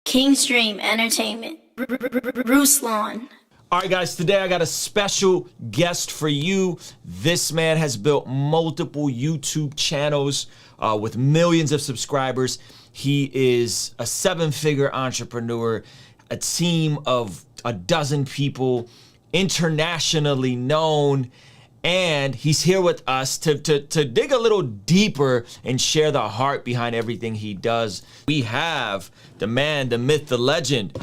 King's Dream Entertainment. Ruslan. All right, guys, today I got a special guest for you. This man has built multiple YouTube channels with millions of subscribers. He is a seven-figure entrepreneur, a team of a dozen people, internationally known, and he's here with us to dig a little deeper and share the heart behind everything he does. We have the man, the myth, the legend,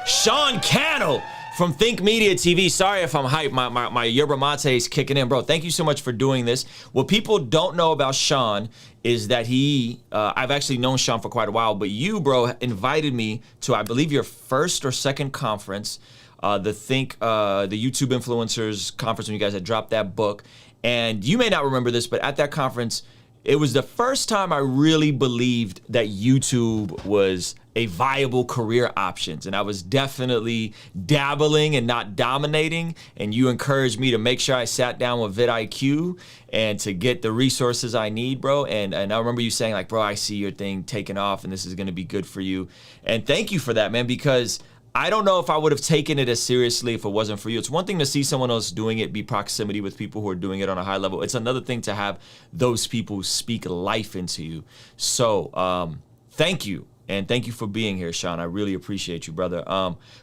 Sean KD from Think Media TV. Sorry if I'm hyped. My yerba mate is kicking in, bro. Thank you so much for doing this. What people don't know about Sean is that I've actually known Sean for quite a while, but you, bro, invited me to, I believe, your first or second conference, the YouTube Influencers Conference, when you guys had dropped that book. And you may not remember this, but at that conference, it was the first time I really believed that YouTube was a viable career options. And I was definitely dabbling and not dominating. And you encouraged me to make sure I sat down with vidIQ and to get the resources I need, bro. And I remember you saying, like, bro, I see your thing taking off and this is gonna be good for you. And thank you for that, man, because I don't know if I would have taken it as seriously if it wasn't for you. It's one thing to see someone else doing it, be proximity with people who are doing it on a high level. It's another thing to have those people speak life into you. So thank you. And thank you for being here, Sean. I really appreciate you, brother.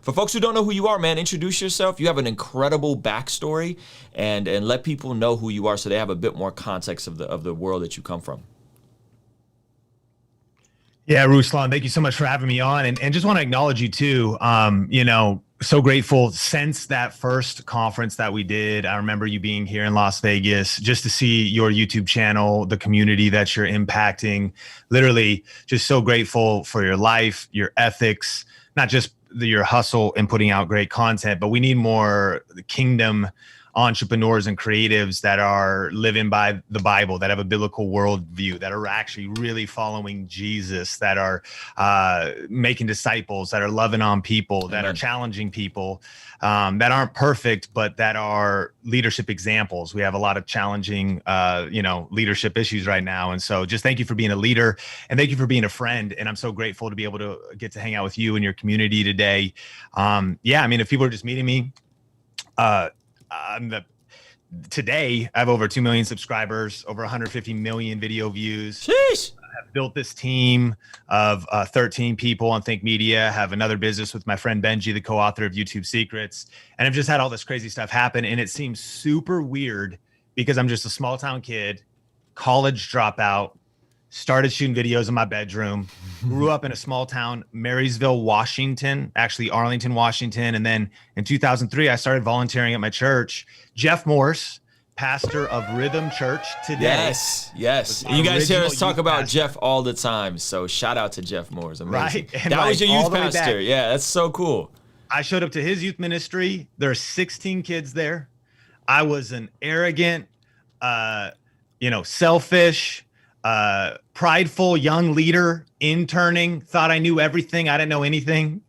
For folks who don't know who you are, man, introduce yourself. You have an incredible backstory, and let people know who you are so they have a bit more context of the world that you come from. Yeah, Ruslan, thank you so much for having me on. And just want to acknowledge you too. So grateful since that first conference that we did. I remember you being here in Las Vegas just to see your YouTube channel, the community that you're impacting. Literally just so grateful for your life, your ethics, not just your hustle and putting out great content, but we need more kingdom entrepreneurs and creatives that are living by the Bible, that have a biblical worldview, that are actually really following Jesus, that are making disciples, that are loving on people, that are challenging people, that aren't perfect, but that are leadership examples. We have a lot of challenging, leadership issues right now. And so just thank you for being a leader and thank you for being a friend. And I'm so grateful to be able to get to hang out with you and your community today. If people are just meeting me, today I have over 2 million subscribers, over 150 million video views. Sheesh. I've built this team of 13 people on Think Media, have another business with my friend Benji, the co-author of YouTube Secrets. And I've just had all this crazy stuff happen. And it seems super weird because I'm just a small town kid, college dropout, started shooting videos in my bedroom, grew up in a small town, Marysville, Washington, actually Arlington, Washington. And then in 2003, I started volunteering at my church. Jeff Morse, pastor of Rhythm Church today. Yes. You guys hear us talk about Jeff all the time. So shout out to Jeff Morse. Amazing. Right. And that was your youth pastor. Yeah, that's so cool. I showed up to his youth ministry. There are 16 kids there. I was an arrogant, selfish, prideful young leader, interning, thought I knew everything. I didn't know anything,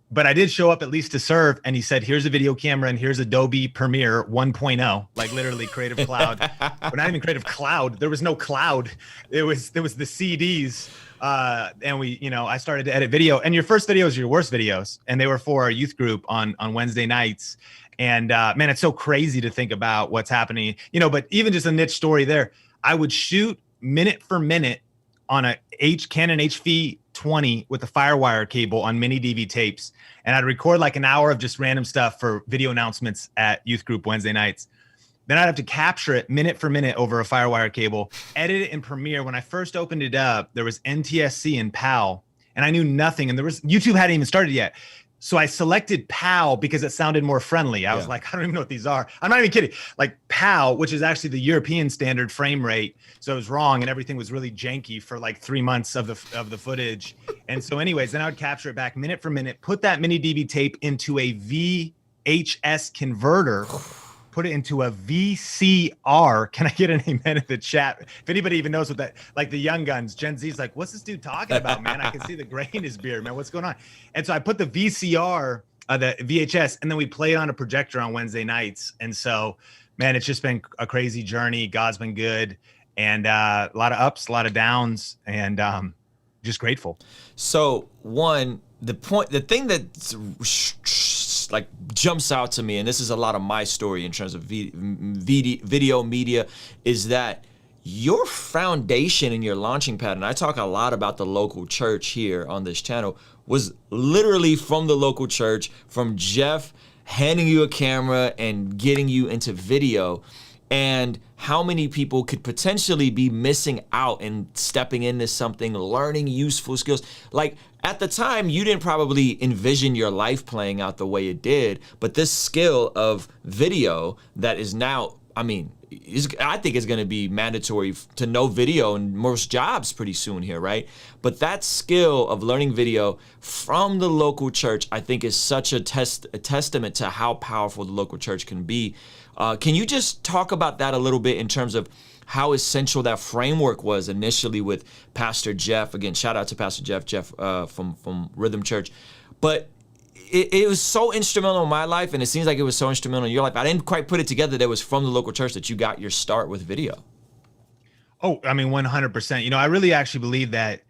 but I did show up at least to serve. And he said, here's a video camera and here's Adobe Premiere 1.0, like literally Creative Cloud. But not even Creative Cloud. There was no cloud. There was the CDs. And I started to edit video, and your first videos are your worst videos. And they were for our youth group on Wednesday nights. And man, it's so crazy to think about what's happening, but even just a niche story there, I would shoot minute for minute on a Canon HV20 with a Firewire cable on mini DV tapes. And I'd record like an hour of just random stuff for video announcements at youth group Wednesday nights. Then I'd have to capture it minute for minute over a Firewire cable, edit it in Premiere. When I first opened it up, there was NTSC and PAL, and I knew nothing. And YouTube hadn't even started yet. So I selected PAL because it sounded more friendly. I was like, I don't even know what these are. I'm not even kidding. Like PAL, which is actually the European standard frame rate. So it was wrong and everything was really janky for like 3 months of the footage. And so anyways, then I would capture it back minute for minute, put that mini DV tape into a VHS converter, put it into a VCR. Can I get an amen in the chat? If anybody even knows what that, like the young guns, Gen Z's like, what's this dude talking about, man? I can see the gray in his beard, man. What's going on? And so I put the VCR, the VHS, and then we play it on a projector on Wednesday nights. And so, man, it's just been a crazy journey. God's been good. And a lot of ups, a lot of downs, and just grateful. So one, the thing that like jumps out to me, and this is a lot of my story in terms of video media, is that your foundation and your launching pad, and I talk a lot about the local church here on this channel, was literally from the local church, from Jeff handing you a camera and getting you into video. And how many people could potentially be missing out and stepping into something, learning useful skills. Like at the time, you didn't probably envision your life playing out the way it did, but this skill of video that is now, I mean, I think it's going to be mandatory to know video in most jobs pretty soon here, right? But that skill of learning video from the local church, I think, is such a testament to how powerful the local church can be. Can you just talk about that a little bit in terms of how essential that framework was initially with Pastor Jeff? Again, shout out to Pastor Jeff from Rhythm Church. But it was so instrumental in my life, and it seems like it was so instrumental in your life. I didn't quite put it together that it was from the local church that you got your start with video. Oh, I mean, 100%. You know, I really actually believe that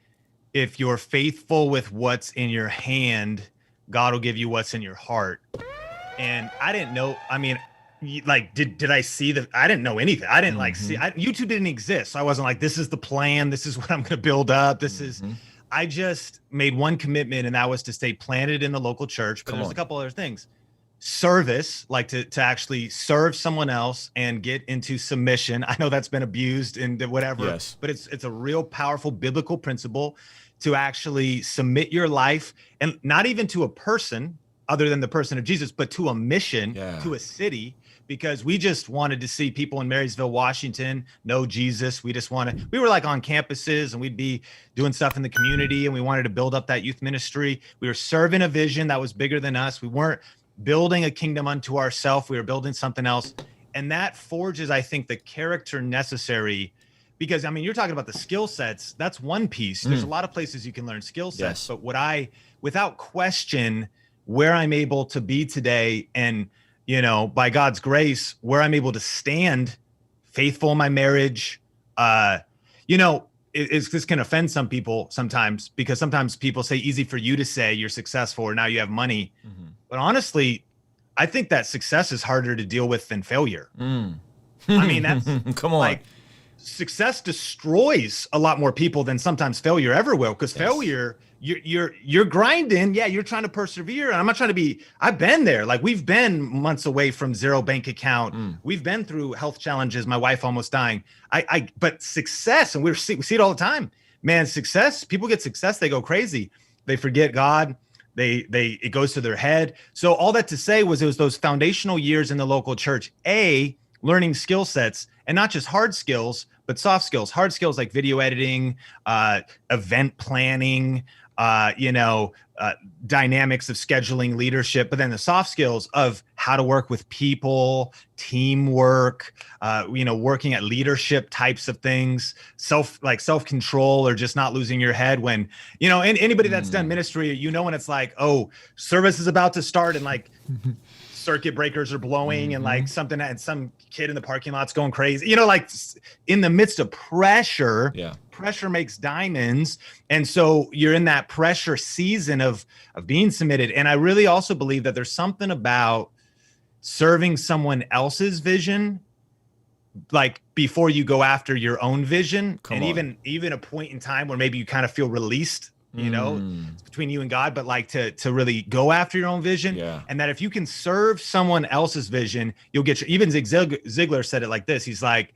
if you're faithful with what's in your hand, God will give you what's in your heart. And I didn't know, I mean, like, did I see I didn't know anything. I didn't like see, YouTube didn't exist. So I wasn't like, this is the plan. This is what I'm going to build up. This is, I just made one commitment, and that was to stay planted in the local church. But there's a couple other things. Service, like to actually serve someone else and get into submission. I know that's been abused and whatever, yes, but it's a real powerful biblical principle to actually submit your life, and not even to a person other than the person of Jesus, but to a mission, to a city. Because we just wanted to see people in Marysville, Washington know Jesus. We were like on campuses, and we'd be doing stuff in the community, and we wanted to build up that youth ministry. We were serving a vision that was bigger than us. We weren't building a kingdom unto ourselves. We were building something else. And that forges, I think, the character necessary, because I mean, you're talking about the skill sets. That's one piece. There's a lot of places you can learn skill sets, but without question, where I'm able to be today, and you know, by God's grace, where I'm able to stand faithful in my marriage. You know, this can offend some people sometimes, because sometimes people say easy for you to say you're successful or now you have money. But honestly, I think that success is harder to deal with than failure. I mean, that's come on. Like, success destroys a lot more people than sometimes failure ever will, because failure, you're grinding. Yeah, you're trying to persevere. And I'm not trying to be, I've been there. Like, we've been months away from zero bank account. We've been through health challenges, my wife almost dying. But success, and we see it all the time, man, success, people get success, they go crazy. They forget God. It goes to their head. So all that to say was, it was those foundational years in the local church, learning skill sets, and not just hard skills, but soft skills. Hard skills like video editing, event planning, dynamics of scheduling, leadership, but then the soft skills of how to work with people, teamwork, working at leadership types of things, self-control, or just not losing your head when, and anybody that's done ministry, when it's like, oh, service is about to start, and like circuit breakers are blowing, and like something, and some kid in the parking lot's going crazy, like in the midst of pressure. Pressure makes diamonds. And so you're in that pressure season of being submitted. And I really also believe that there's something about serving someone else's vision, like before you go after your own vision. Even a point in time where maybe you kind of feel released, it's between you and God, but like to really go after your own vision. And that if you can serve someone else's vision, you'll get even Zig Ziglar said it like this. He's like,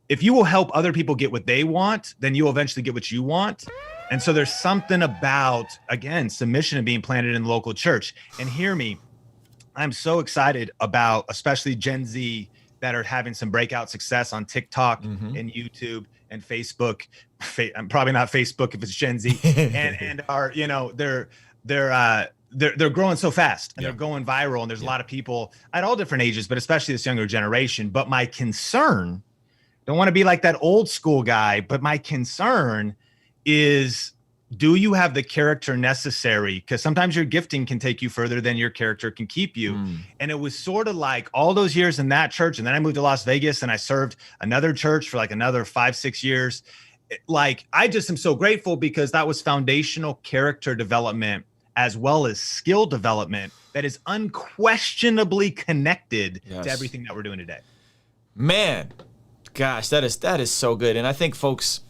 if you will help other people get what they want, then you'll eventually get what you want. And so there's something about, again, submission and being planted in the local church. And hear me, I'm so excited about, especially Gen Z, that are having some breakout success on TikTok and YouTube and Facebook. I'm probably not Facebook if it's Gen Z, and are, they're growing so fast, and they're going viral. And there's a lot of people at all different ages, but especially this younger generation. But my concern, don't want to be like that old school guy, but my concern is, do you have the character necessary? Because sometimes your gifting can take you further than your character can keep you. And it was sort of like all those years in that church. And then I moved to Las Vegas, and I served another church for like another 5-6 years. Like, I just am so grateful, because that was foundational character development as well as skill development that is unquestionably connected to everything that we're doing today. Man, gosh, that is so good. And I think folks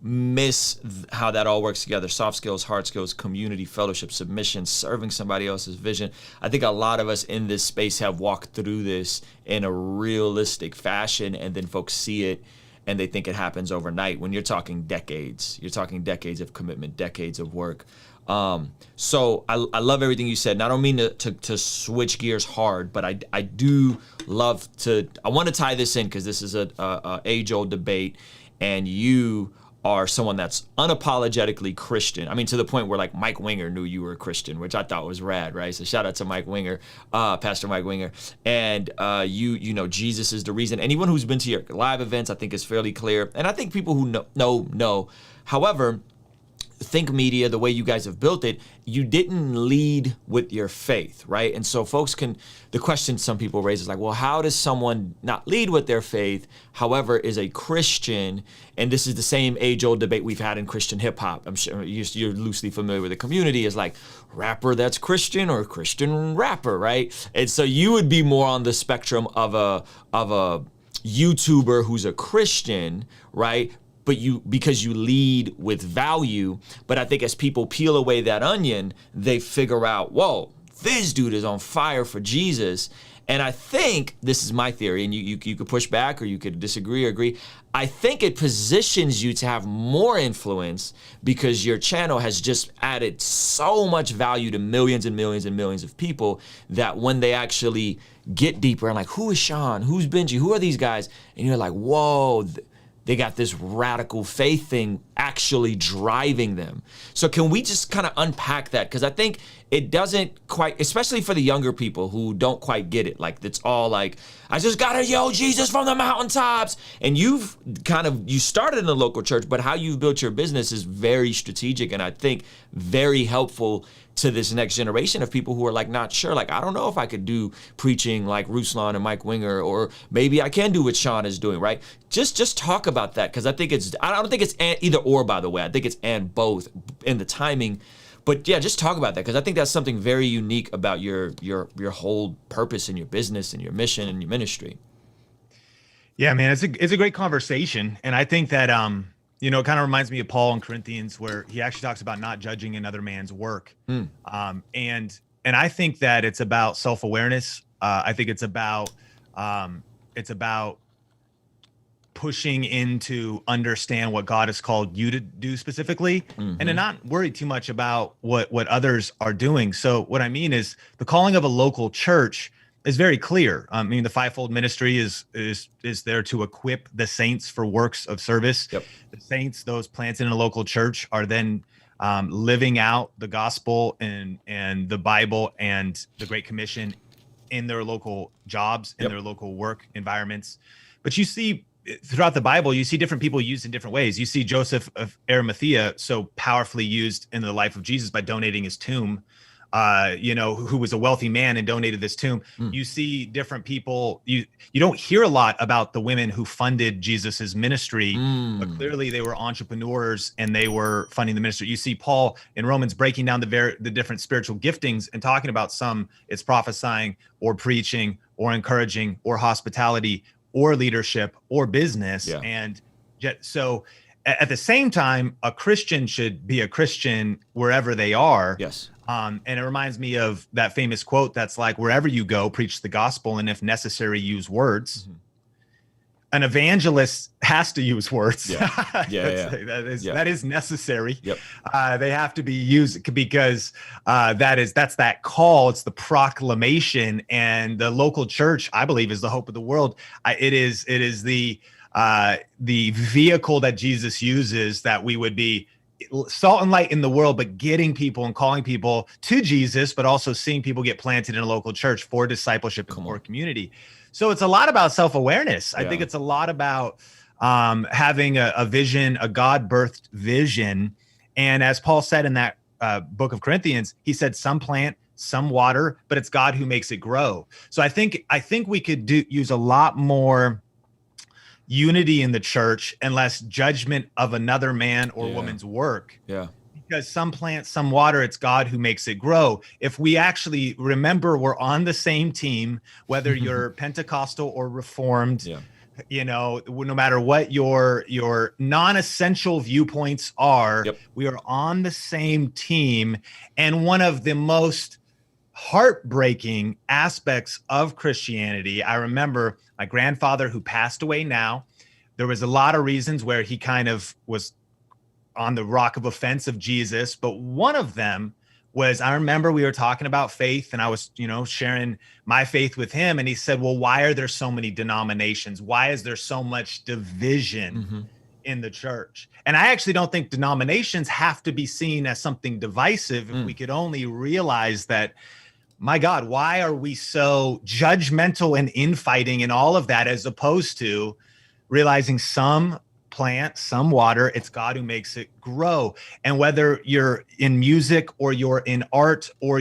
miss how that all works together. Soft skills, hard skills, community, fellowship, submission, serving somebody else's vision. I think a lot of us in this space have walked through this in a realistic fashion, and then folks see it and they think it happens overnight when you're talking decades. You're talking decades of commitment, decades of work. So I love everything you said. And I don't mean to switch gears hard, but I do love to, I want to tie this in because this is a age-old debate, and you are someone that's unapologetically Christian. I mean, to the point where like Mike Winger knew you were a Christian, which I thought was rad, right? So shout out to Mike Winger, Pastor Mike Winger. And you know, Jesus is the reason. Anyone who's been to your live events, I think is fairly clear. And I think people who know. However, Think Media, the way you guys have built it, you didn't lead with your faith, right? And so the question some people raise is like, well, how does someone not lead with their faith, however, is a Christian? And this is the same age-old debate we've had in Christian hip hop. I'm sure you're loosely familiar with the community, is like rapper that's Christian or Christian rapper, right? And so you would be more on the spectrum of a YouTuber who's a Christian, right? But because you lead with value. But I think as people peel away that onion, they figure out, whoa, this dude is on fire for Jesus. And I think, this is my theory, and you could push back or you could disagree or agree. I think it positions you to have more influence because your channel has just added so much value to millions and millions and millions of people that when they actually get deeper and like, who is Sean? Who's Benji? Who are these guys? And you're like, whoa, they got this radical faith thing actually driving them. So can we just kind of unpack that? Because I think it doesn't quite, especially for the younger people who don't quite get it. Like, it's all like, I just gotta yell Jesus from the mountaintops. And you started in the local church, but how you've built your business is very strategic and I think very helpful to this next generation of people who are like not sure, like, I don't know if I could do preaching like Ruslan and Mike Winger, or maybe I can do what Sean is doing, right? Just talk about that, because I don't think it's either or, by the way. I think it's and both in the timing. But yeah, just talk about that, because I think that's something very unique about your whole purpose in your business and your mission and your ministry. Yeah, man, it's a great conversation, and I think that it kind of reminds me of Paul in Corinthians, where he actually talks about not judging another man's work. And I think that it's about self-awareness. I think it's about pushing into understand what God has called you to do specifically, and to not worry too much about what others are doing. So what I mean is the calling of a local church is very clear. I mean, the fivefold ministry is there to equip the saints for works of service. Yep. The saints, those planted in a local church, are then living out the gospel and the Bible and the Great Commission in their local jobs, in their local work environments. But you see throughout the Bible, you see different people used in different ways. You see Joseph of Arimathea so powerfully used in the life of Jesus by donating his tomb. Who was a wealthy man and donated this tomb. You see different people. You don't hear a lot about the women who funded Jesus's ministry, but clearly they were entrepreneurs and they were funding the ministry. You see Paul in Romans breaking down the different spiritual giftings and talking about some it's prophesying or preaching or encouraging or hospitality or leadership or business. Yeah. And so at the same time, a Christian should be a Christian wherever they are. Yes. And it reminds me of that famous quote that's like, wherever you go, preach the gospel, and if necessary, use words. An evangelist has to use words. That is necessary. Yep. They have to be used because that's that call. It's the proclamation, and the local church, I believe, is the hope of the world. It is the vehicle that Jesus uses, that we would be salt and light in the world, but getting people and calling people to Jesus, but also seeing people get planted in a local church for discipleship and for community. So it's a lot about self-awareness. I think it's a lot about having a vision, a God-birthed vision. And as Paul said in that book of Corinthians, he said, some plant, some water, but it's God who makes it grow. So I think we could use a lot more unity in the church and less judgment of another man or woman's work. Yeah. Because some plant, some water, it's God who makes it grow. If we actually remember, we're on the same team, whether you're Pentecostal or Reformed, you know, no matter what your non-essential viewpoints are, we are on the same team. And one of the most heartbreaking aspects of Christianity, I remember my grandfather, who passed away now, there was a lot of reasons where he kind of was on the rock of offense of Jesus. But one of them was, I remember we were talking about faith and I was, you know, sharing my faith with him. And he said, well, why are there so many denominations? Why is there so much division in the church? And I actually don't think denominations have to be seen as something divisive. If we could only realize that, my God, why are we so judgmental and infighting and all of that, as opposed to realizing some plant, some water, it's God who makes it grow. And whether you're in music or you're in art or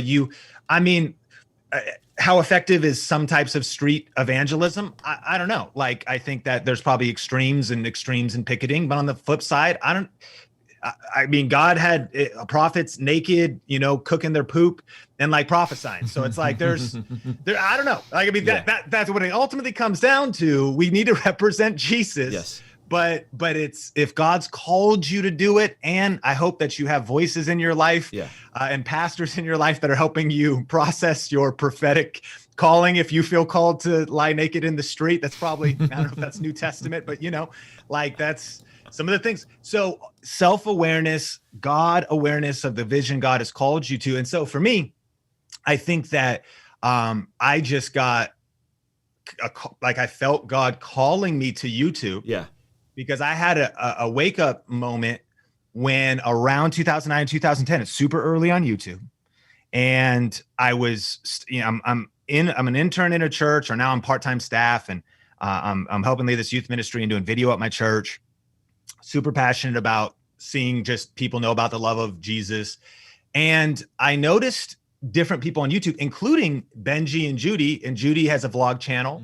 how effective is some types of street evangelism? I don't know. Like, I think that there's probably extremes in picketing, but on the flip side, God had prophets naked, you know, cooking their poop and like prophesying. So it's like I don't know. Like, that's what it ultimately comes down to. We need to represent Jesus. Yes. But it's, if God's called you to do it, and I hope that you have voices in your life and pastors in your life that are helping you process your prophetic calling. If you feel called to lie naked in the street, that's probably, I don't know if that's New Testament, but you know, like that's some of the things. So self-awareness, God awareness of the vision God has called you to. And so for me, I think that I just got I felt God calling me to YouTube. Yeah. Because I had a wake up moment when around 2009, 2010, it's super early on YouTube. And I was, you know, I'm an intern in a church, or now I'm part-time staff, and I'm helping lead this youth ministry and doing video at my church. Super passionate about seeing just people know about the love of Jesus. And I noticed different people on YouTube, including Benji and Judy has a vlog channel.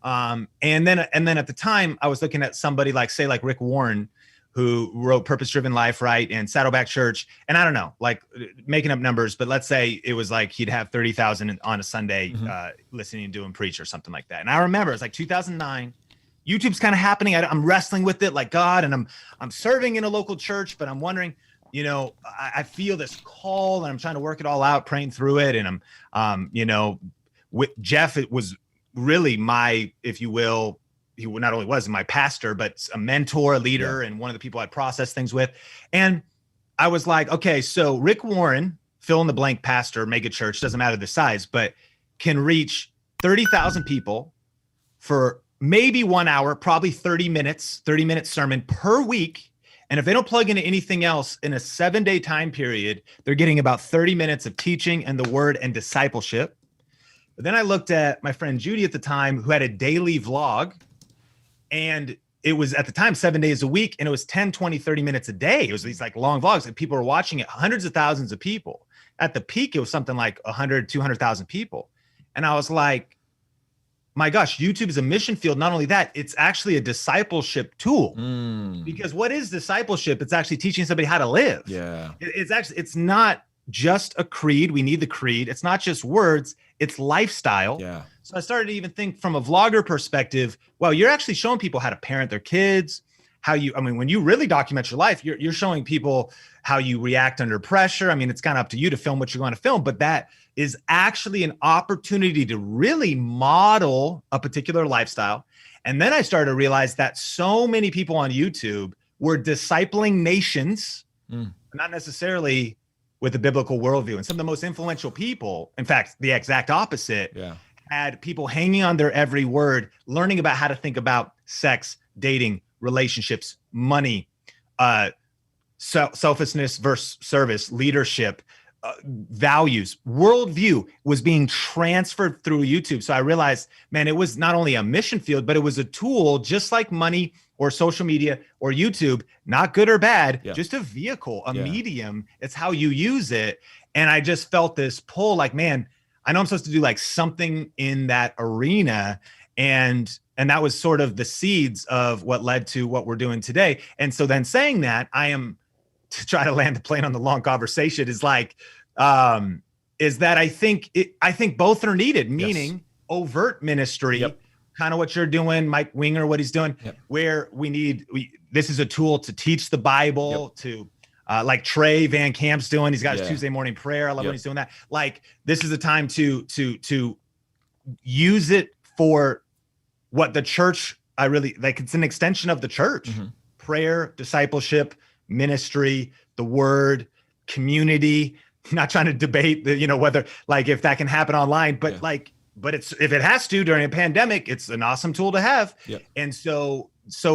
And then at the time I was looking at somebody like Rick Warren, who wrote Purpose Driven Life, right? And Saddleback Church. And I don't know, like making up numbers, but let's say it was like he'd have 30,000 on a Sunday listening to him preach or something like that. And I remember it's like 2009. YouTube's kind of happening. I'm wrestling with it, like God, and I'm serving in a local church, but I'm wondering, you know, I feel this call and I'm trying to work it all out, praying through it. And I'm, you know, with Jeff, it was really my, if you will, he not only was my pastor, but a mentor, a leader, and one of the people I'd process things with. And I was like, okay, so Rick Warren, fill in the blank pastor, mega church, doesn't matter the size, but can reach 30,000 people for maybe 1 hour, probably 30-minute sermon per week. And if they don't plug into anything else in a 7-day time period, they're getting about 30 minutes of teaching and the word and discipleship. But then I looked at my friend Judy at the time, who had a daily vlog, and it was at the time 7 days a week, and it was 10, 20, 30 minutes a day. It was these like long vlogs, and people were watching it, hundreds of thousands of people. At the peak, it was something like 100, 200,000 people. And I was like, my gosh, YouTube is a mission field. Not only that, it's actually a discipleship tool. Because what is discipleship? It's actually teaching somebody how to live. Yeah. It's not just a creed. We need the creed. It's not just words, it's lifestyle. Yeah. So I started to even think from a vlogger perspective, well, you're actually showing people how to parent their kids, when you really document your life, you're showing people how you react under pressure. I mean, it's kind of up to you to film what you're going to film, but that is actually an opportunity to really model a particular lifestyle. And then I started to realize that so many people on YouTube were discipling nations, not necessarily with a biblical worldview. And some of the most influential people, in fact, the exact opposite, had people hanging on their every word, learning about how to think about sex, dating, relationships, money, selflessness versus service, leadership, values, worldview was being transferred through YouTube. So I realized, man, it was not only a mission field, but it was a tool just like money or social media or YouTube, not good or bad, just a vehicle, a medium. It's how you use it. And I just felt this pull like, man, I know I'm supposed to do like something in that arena. And that was sort of the seeds of what led to what we're doing today. And so then saying that, I am to try to land the plane on the long conversation is like, is that I think both are needed, meaning overt ministry, kind of what you're doing, Mike Winger, what he's doing, where this is a tool to teach the Bible, to like Trey Van Camp's doing. He's got his Tuesday morning prayer. I love when he's doing that. Like, this is a time to use it for what the church, I really like. It's an extension of the church. Prayer, discipleship, ministry, the word, community. Not trying to debate the, whether like if that can happen online, but but it's, if it has to during a pandemic, it's an awesome tool to have. And so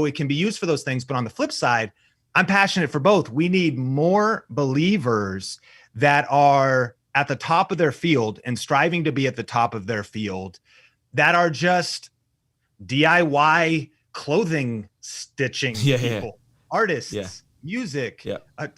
it can be used for those things. But on the flip side, I'm passionate for both. We need more believers that are at the top of their field and striving to be at the top of their field, that are just DIY clothing stitching people, artists, music,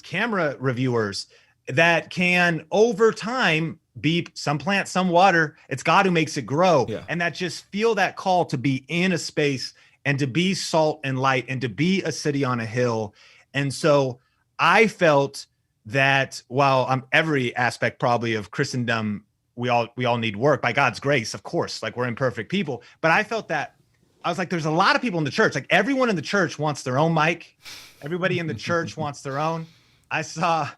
camera reviewers, that can over time be some plant, some water. It's God who makes it grow. And that just feel that call to be in a space and to be salt and light and to be a city on a hill. And so I felt that while every aspect probably of Christendom, we all need work by God's grace, of course, like we're imperfect people. But I felt that I was like, there's a lot of people in the church, like everyone in the church wants their own mic. Everybody in the church wants their own. I saw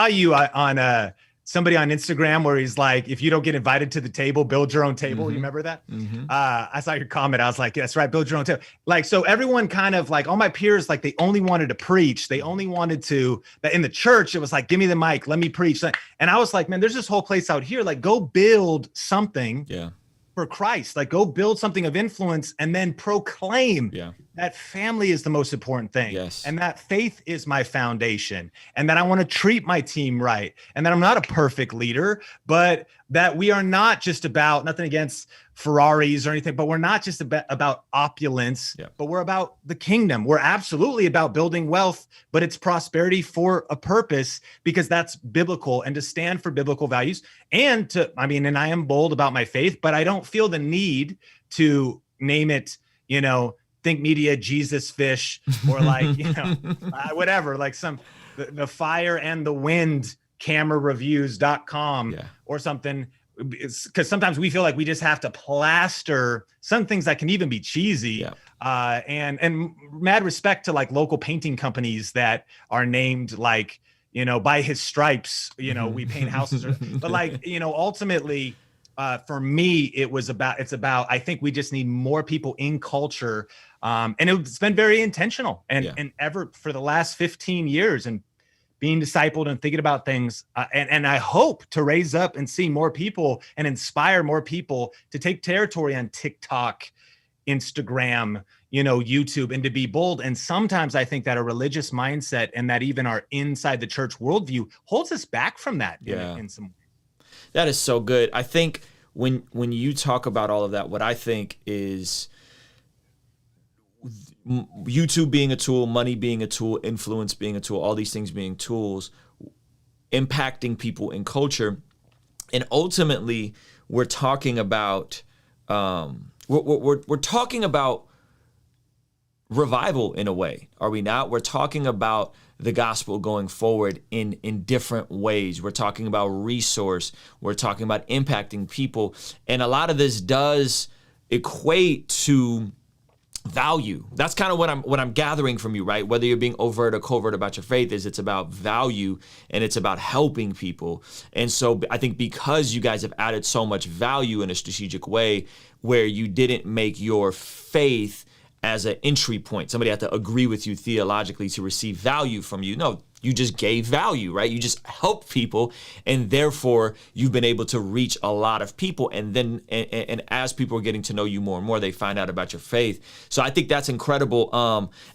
you on somebody on Instagram where he's like, if you don't get invited to the table, build your own table. You remember that? I saw your comment. I was like, that's right, build your own table. Like, so everyone kind of like, all my peers, like they only wanted to preach. They only wanted to, in the church, it was like, give me the mic, let me preach. And I was like, man, there's this whole place out here. Like, go build something for Christ. Like, go build something of influence and then proclaim that family is the most important thing. And that faith is my foundation. And that I want to treat my team right. And that I'm not a perfect leader, but that we are not just about, nothing against Ferraris or anything, but we're not just about opulence, but we're about the kingdom. We're absolutely about building wealth, but it's prosperity for a purpose, because that's biblical, and to stand for biblical values. And and I am bold about my faith, but I don't feel the need to name it, Think Media Jesus Fish, or like, whatever, like the Fire and the Wind CameraReviews.com or something. Because sometimes we feel like we just have to plaster some things that can even be cheesy. And mad respect to like local painting companies that are named like, by his stripes, we paint houses. But like, ultimately, for me, it's about, I think we just need more people in culture. And it's been very intentional and ever for the last 15 years and being discipled and thinking about things. And I hope to raise up and see more people and inspire more people to take territory on TikTok, Instagram, YouTube, and to be bold. And sometimes I think that a religious mindset and that even our inside the church worldview holds us back from that in some way. That is so good. I think when you talk about all of that, what I think is YouTube being a tool, money being a tool, influence being a tool, all these things being tools, impacting people in culture. And ultimately, we're talking about we're talking about revival in a way, are we not? We're talking about the gospel going forward in different ways. We're talking about resource. We're talking about impacting people. And a lot of this does equate to value. That's kind of what I'm gathering from you, right? Whether you're being overt or covert about your faith, it's about value and it's about helping people. And so I think because you guys have added so much value in a strategic way where you didn't make your faith as an entry point, somebody had to agree with you theologically to receive value from you. No, you just gave value, right? You just help people, and therefore you've been able to reach a lot of people. And then, and as people are getting to know you more and more, they find out about your faith. So I think that's incredible.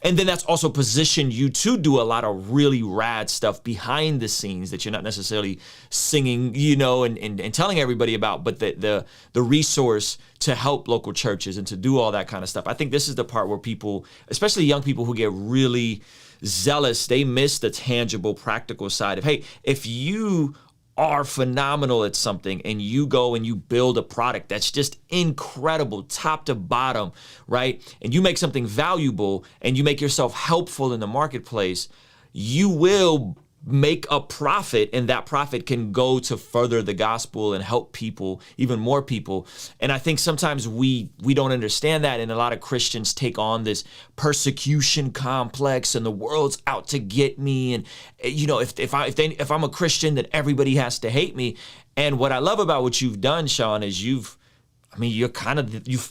And then that's also positioned you to do a lot of really rad stuff behind the scenes that you're not necessarily singing, and telling everybody about, but the resource to help local churches and to do all that kind of stuff. I think this is the part where people, especially young people who get really zealous, they miss the tangible, practical side of, hey, if you are phenomenal at something and you go and you build a product that's just incredible, top to bottom, right? And you make something valuable and you make yourself helpful in the marketplace, you will make a profit, and that profit can go to further the gospel and help people, even more people. And I think sometimes we don't understand that, and a lot of Christians take on this persecution complex, and the world's out to get me, and if I'm a Christian, then everybody has to hate me. And what I love about what you've done, Sean, is you've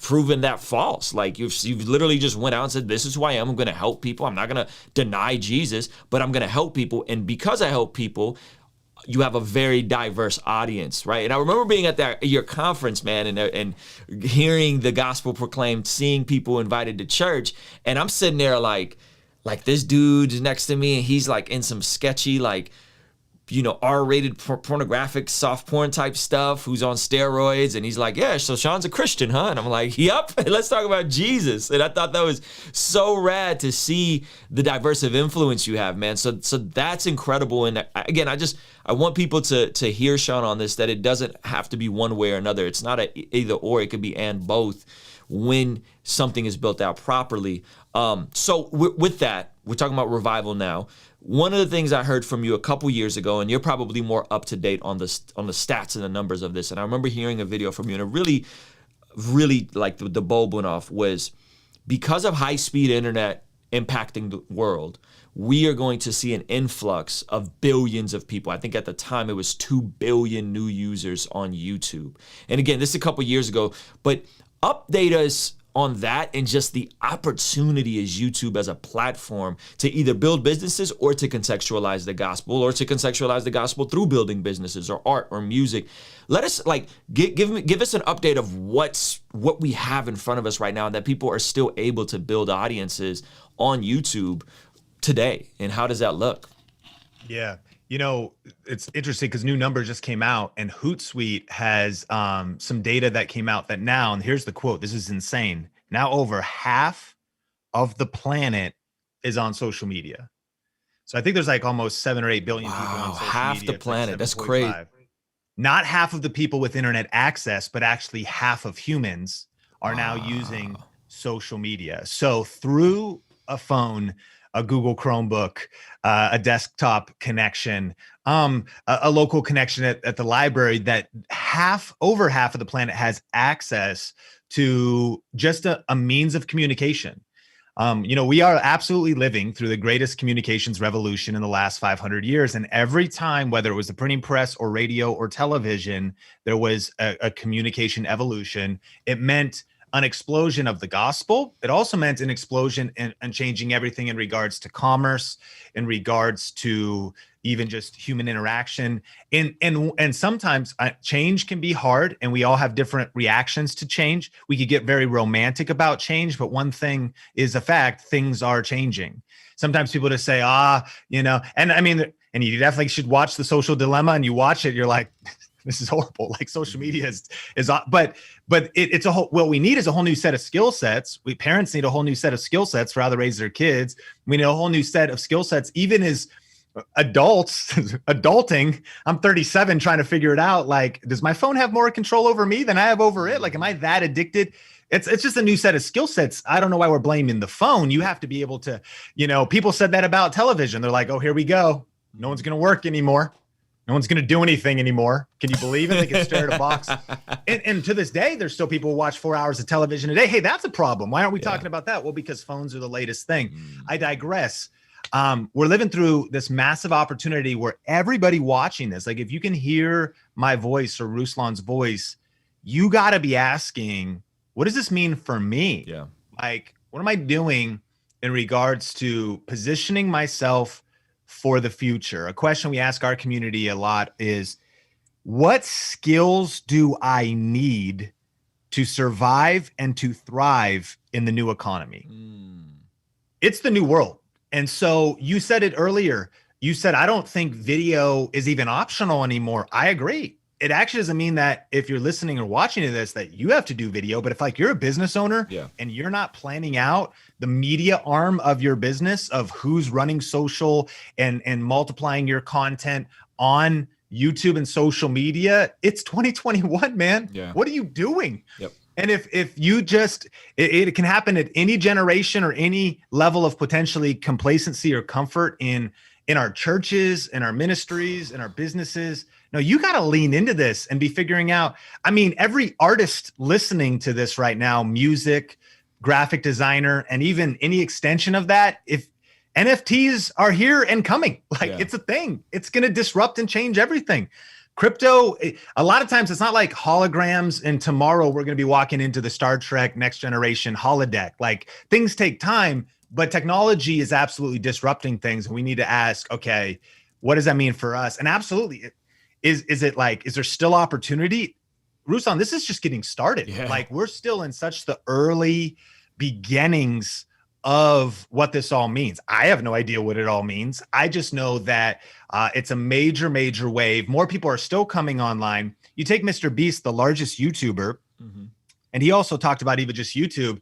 proven that false. Like you've literally just went out and said, this is who I am. I'm going to help people. I'm not going to deny Jesus, but I'm going to help people. And because I help people, you have a very diverse audience, right? And I remember being at your conference, man, and hearing the gospel proclaimed, seeing people invited to church. And I'm sitting there like this dude's next to me, and he's like in some sketchy, like, R-rated pornographic soft porn type stuff, who's on steroids. And he's like, yeah, so Sean's a Christian, huh? And I'm like, yep, let's talk about Jesus. And I thought that was so rad to see the diverse of influence you have, man. So that's incredible. And again, I want people to hear Sean on this, that it doesn't have to be one way or another. It's not a either or, it could be and both when something is built out properly. So with that, we're talking about revival now. One of the things I heard from you a couple years ago, and you're probably more up to date on the stats and the numbers of this, and I remember hearing a video from you, and it really like the bulb went off, was because of high-speed internet impacting the world, we are going to see an influx of billions of people. I think at the time it was 2 billion new users on YouTube. And again, this is a couple years ago, but update us on that and just the opportunity as YouTube as a platform to either build businesses or to contextualize the gospel, or to contextualize the gospel through building businesses or art or music. Let us give us an update of what we have in front of us right now, that people are still able to build audiences on YouTube today. And how does that look? Yeah. It's interesting because new numbers just came out, and Hootsuite has some data that came out that now, and here's the quote, this is insane, now over half of the planet is on social media. So I think there's like almost 7 or 8 billion people on social half media. the planet. Like That's crazy. Not half of the people with internet access, but actually half of humans are now using social media. So through a phone, a Google Chromebook, a desktop connection, a local connection at the library, that over half of the planet has access to just a means of communication. We are absolutely living through the greatest communications revolution in the last 500 years. And every time, whether it was the printing press or radio or television, there was a communication evolution. It meant an explosion of the gospel. It also meant an explosion and changing everything in regards to commerce, in regards to even just human interaction. And sometimes change can be hard, and we all have different reactions to change. We could get very romantic about change, but one thing is a fact: things are changing. Sometimes people just say, and I mean, and you definitely should watch The Social Dilemma, and you watch it, you're like, this is horrible. Like, social media is but it's a whole, what we need is a whole new set of skill sets. Parents need a whole new set of skill sets for how to raise their kids. We need a whole new set of skill sets, even as adults, adulting. I'm 37 trying to figure it out. Like, does my phone have more control over me than I have over it? Like, am I that addicted? It's just a new set of skill sets. I don't know why we're blaming the phone. You have to be able to, people said that about television. They're like, oh, here we go. No one's going to work anymore. No one's going to do anything anymore. Can you believe it? They can stare at a box. And to this day, there's still people who watch 4 hours of television a day. Hey, that's a problem. Why aren't we talking about that? Well, because phones are the latest thing. I digress. We're living through this massive opportunity where everybody watching this, like, if you can hear my voice or Ruslan's voice, you got to be asking, what does this mean for me? Yeah. Like, what am I doing in regards to positioning myself for the future? A question we ask our community a lot is, what skills do I need to survive and to thrive in the new economy? It's the new world. And so you said it earlier. You said, I don't think video is even optional anymore. I agree. It actually doesn't mean that if you're listening or watching to this, that you have to do video. But if, like, you're a business owner and you're not planning out the media arm of your business, of who's running social and multiplying your content on YouTube and social media, it's 2021, man. Yeah. What are you doing? Yep. And if you just, it can happen at any generation or any level of potentially complacency or comfort in our churches, in our ministries, in our businesses. No, you got to lean into this and be figuring out. I mean, every artist listening to this right now, music, graphic designer, and even any extension of that, if NFTs are here and coming, like it's a thing, it's going to disrupt and change everything. Crypto, a lot of times it's not like holograms and tomorrow we're going to be walking into the Star Trek Next Generation holodeck. Like things take time, but technology is absolutely disrupting things. And we need to ask, okay, what does that mean for us? And absolutely, is there still opportunity? Ruslan, this is just getting started. Yeah. Like we're still in such the early beginnings of what this all means. I have no idea what it all means. I just know that it's a major, major wave. More people are still coming online. You take Mr. Beast, the largest YouTuber, and he also talked about even just YouTube.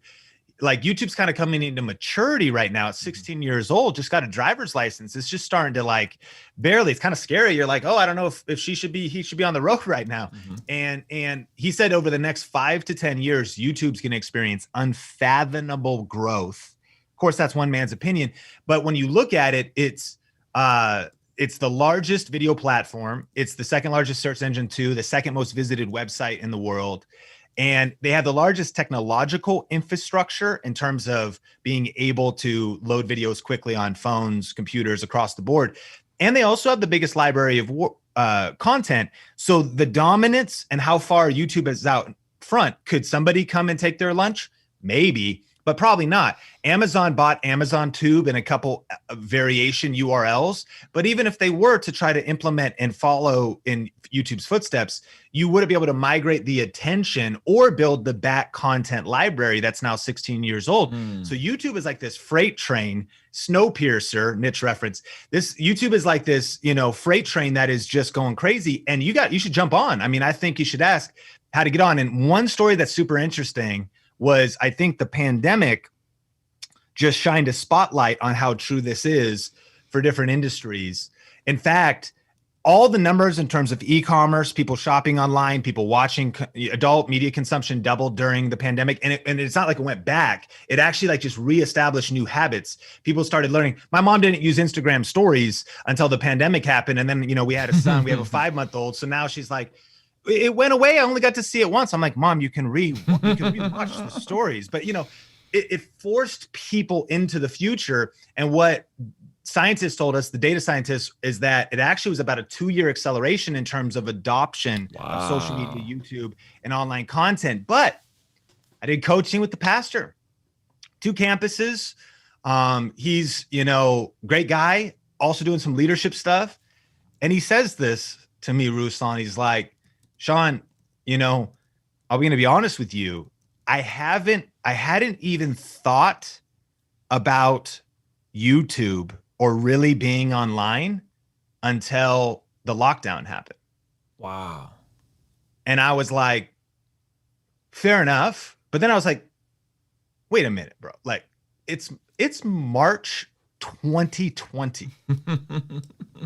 Like YouTube's kind of coming into maturity right now. It's 16 years old, just got a driver's license. It's just starting to like barely, it's kind of scary. You're like, oh, I don't know if he should be on the road right now. And he said over the next 5 to 10 years, YouTube's going to experience unfathomable growth. Of course, that's one man's opinion. But when you look at it, it's the largest video platform. It's the second largest search engine too, the second most visited website in the world. And they have the largest technological infrastructure in terms of being able to load videos quickly on phones, computers across the board. And they also have the biggest library of content. So the dominance and how far YouTube is out front, could somebody come and take their lunch? Maybe, but probably not. Amazon bought Amazon Tube and a couple variation URLs. But even if they were to try to implement and follow in YouTube's footsteps, you wouldn't be able to migrate the attention or build the back content library that's now 16 years old. So YouTube is like this freight train, Snowpiercer, niche reference. This YouTube is like this, freight train that is just going crazy. And you should jump on. I mean, I think you should ask how to get on. And one story that's super interesting was, I think the pandemic just shined a spotlight on how true this is for different industries. In fact, all the numbers in terms of e-commerce, people shopping online, people watching, adult media consumption doubled during the pandemic. And it's not like it went back. It actually like just reestablished new habits. People started learning. My mom didn't use Instagram stories until the pandemic happened. And then, we had a son, we have a 5-month-old. So now she's like, it went away. I only got to see it once. I'm like, Mom, you can watch the stories. But, it forced people into the future. And what scientists told us, the data scientists, is that it actually was about a 2-year acceleration in terms of adoption of social media, YouTube, and online content. But I did coaching with the pastor, 2 campuses. He's, great guy, also doing some leadership stuff. And he says this to me, Ruslan. He's like, Sean, I'm going to be honest with you. I hadn't even thought about YouTube or really being online until the lockdown happened. Wow. And I was like, fair enough. But then I was like, wait a minute, bro. Like it's March 2020.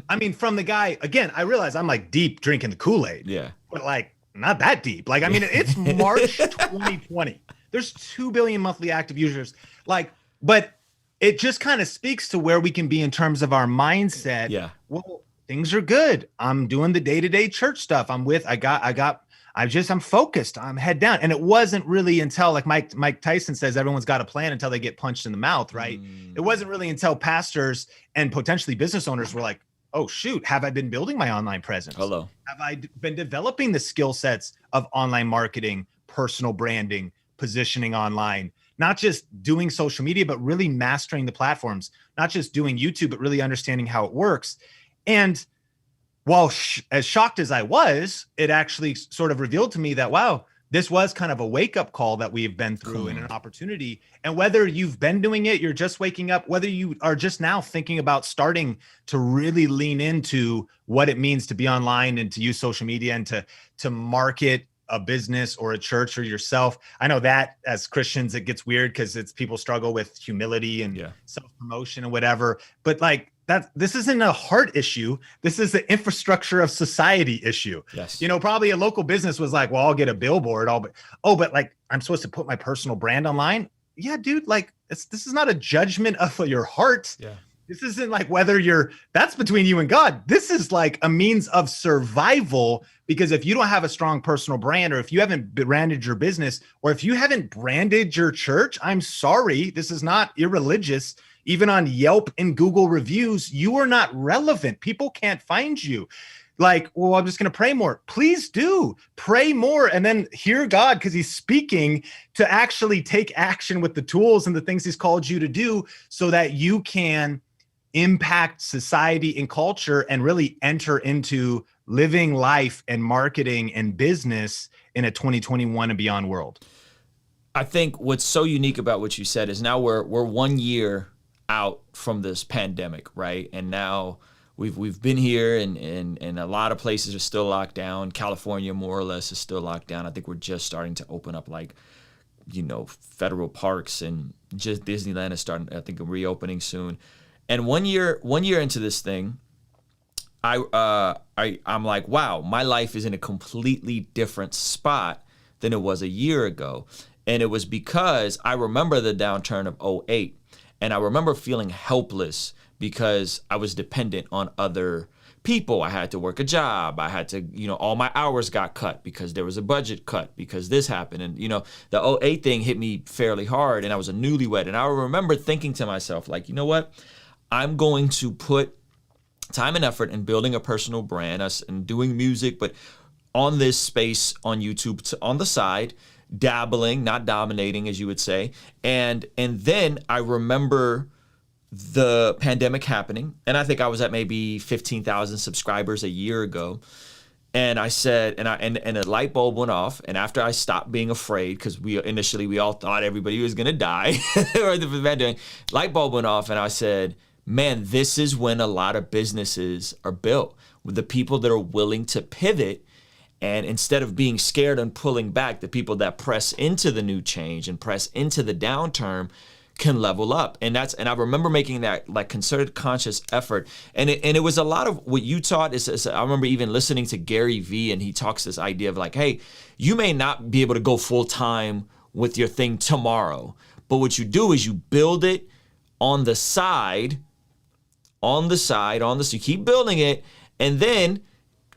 I mean, from the guy, again, I realize I'm like deep drinking the Kool-Aid. Yeah. But like not that deep. Like, I mean, it's March 2020. There's 2 billion monthly active users. Like, but it just kind of speaks to where we can be in terms of our mindset. Yeah. Well, things are good. I'm doing the day-to-day church stuff. I'm focused. I'm head down. And it wasn't really until, like Mike Tyson says, everyone's got a plan until they get punched in the mouth, right? It wasn't really until pastors and potentially business owners were like, oh, shoot, have I been building my online presence? Hello. Have I been developing the skill sets of online marketing, personal branding, positioning online? Not just doing social media, but really mastering the platforms, not just doing YouTube, but really understanding how it works. And while as shocked as I was, it actually sort of revealed to me that, wow, this was kind of a wake-up call that we've been through and an opportunity. And whether you've been doing it, you're just waking up, whether you are just now thinking about starting to really lean into what it means to be online and to use social media and to market a business or a church or yourself. I know that as Christians, it gets weird because people struggle with humility and self-promotion and whatever. But like this isn't a heart issue. This is the infrastructure of society issue. Yes. You know, probably a local business was like, well, I'll get a billboard. But like, I'm supposed to put my personal brand online. Yeah, dude, like this is not a judgment of your heart. Yeah. This isn't like that's between you and God. This is like a means of survival, because if you don't have a strong personal brand, or if you haven't branded your business, or if you haven't branded your church, I'm sorry, this is not irreligious. Even on Yelp and Google reviews, you are not relevant. People can't find you. Like, well, I'm just going to pray more. Please do pray more, and then hear God, because he's speaking, to actually take action with the tools and the things he's called you to do, so that you can impact society and culture and really enter into living life and marketing and business in a 2021 and beyond world. I think what's so unique about what you said is now we're 1 year out from this pandemic, right? And now we've been here, and a lot of places are still locked down. California, more or less, is still locked down. I think we're just starting to open up, like, you know, federal parks, and just Disneyland is starting, I think, reopening soon. And 1 year into this thing, I'm like, wow, my life is in a completely different spot than it was a year ago. And it was because I remember the downturn of '08, and I remember feeling helpless because I was dependent on other people. I had to work a job. I had to, you know, all my hours got cut because there was a budget cut because this happened. And, you know, the '08 thing hit me fairly hard, and I was a newlywed. And I remember thinking to myself, like, you know what? I'm going to put time and effort in building a personal brand and doing music, but on this space on YouTube on the side, dabbling, not dominating, as you would say. And then I remember the pandemic happening, and I think I was at maybe 15,000 subscribers a year ago. And I said, and a light bulb went off. And after I stopped being afraid, because initially we all thought everybody was gonna die, or the pandemic, light bulb went off, and I said, man, this is when a lot of businesses are built, with the people that are willing to pivot. And instead of being scared and pulling back, the people that press into the new change and press into the downturn can level up. And I remember making that like concerted, conscious effort. And it was a lot of what you taught. I remember even listening to Gary Vee, and he talks this idea of like, hey, you may not be able to go full time with your thing tomorrow, but what you do is you build it on the side, you keep building it. And then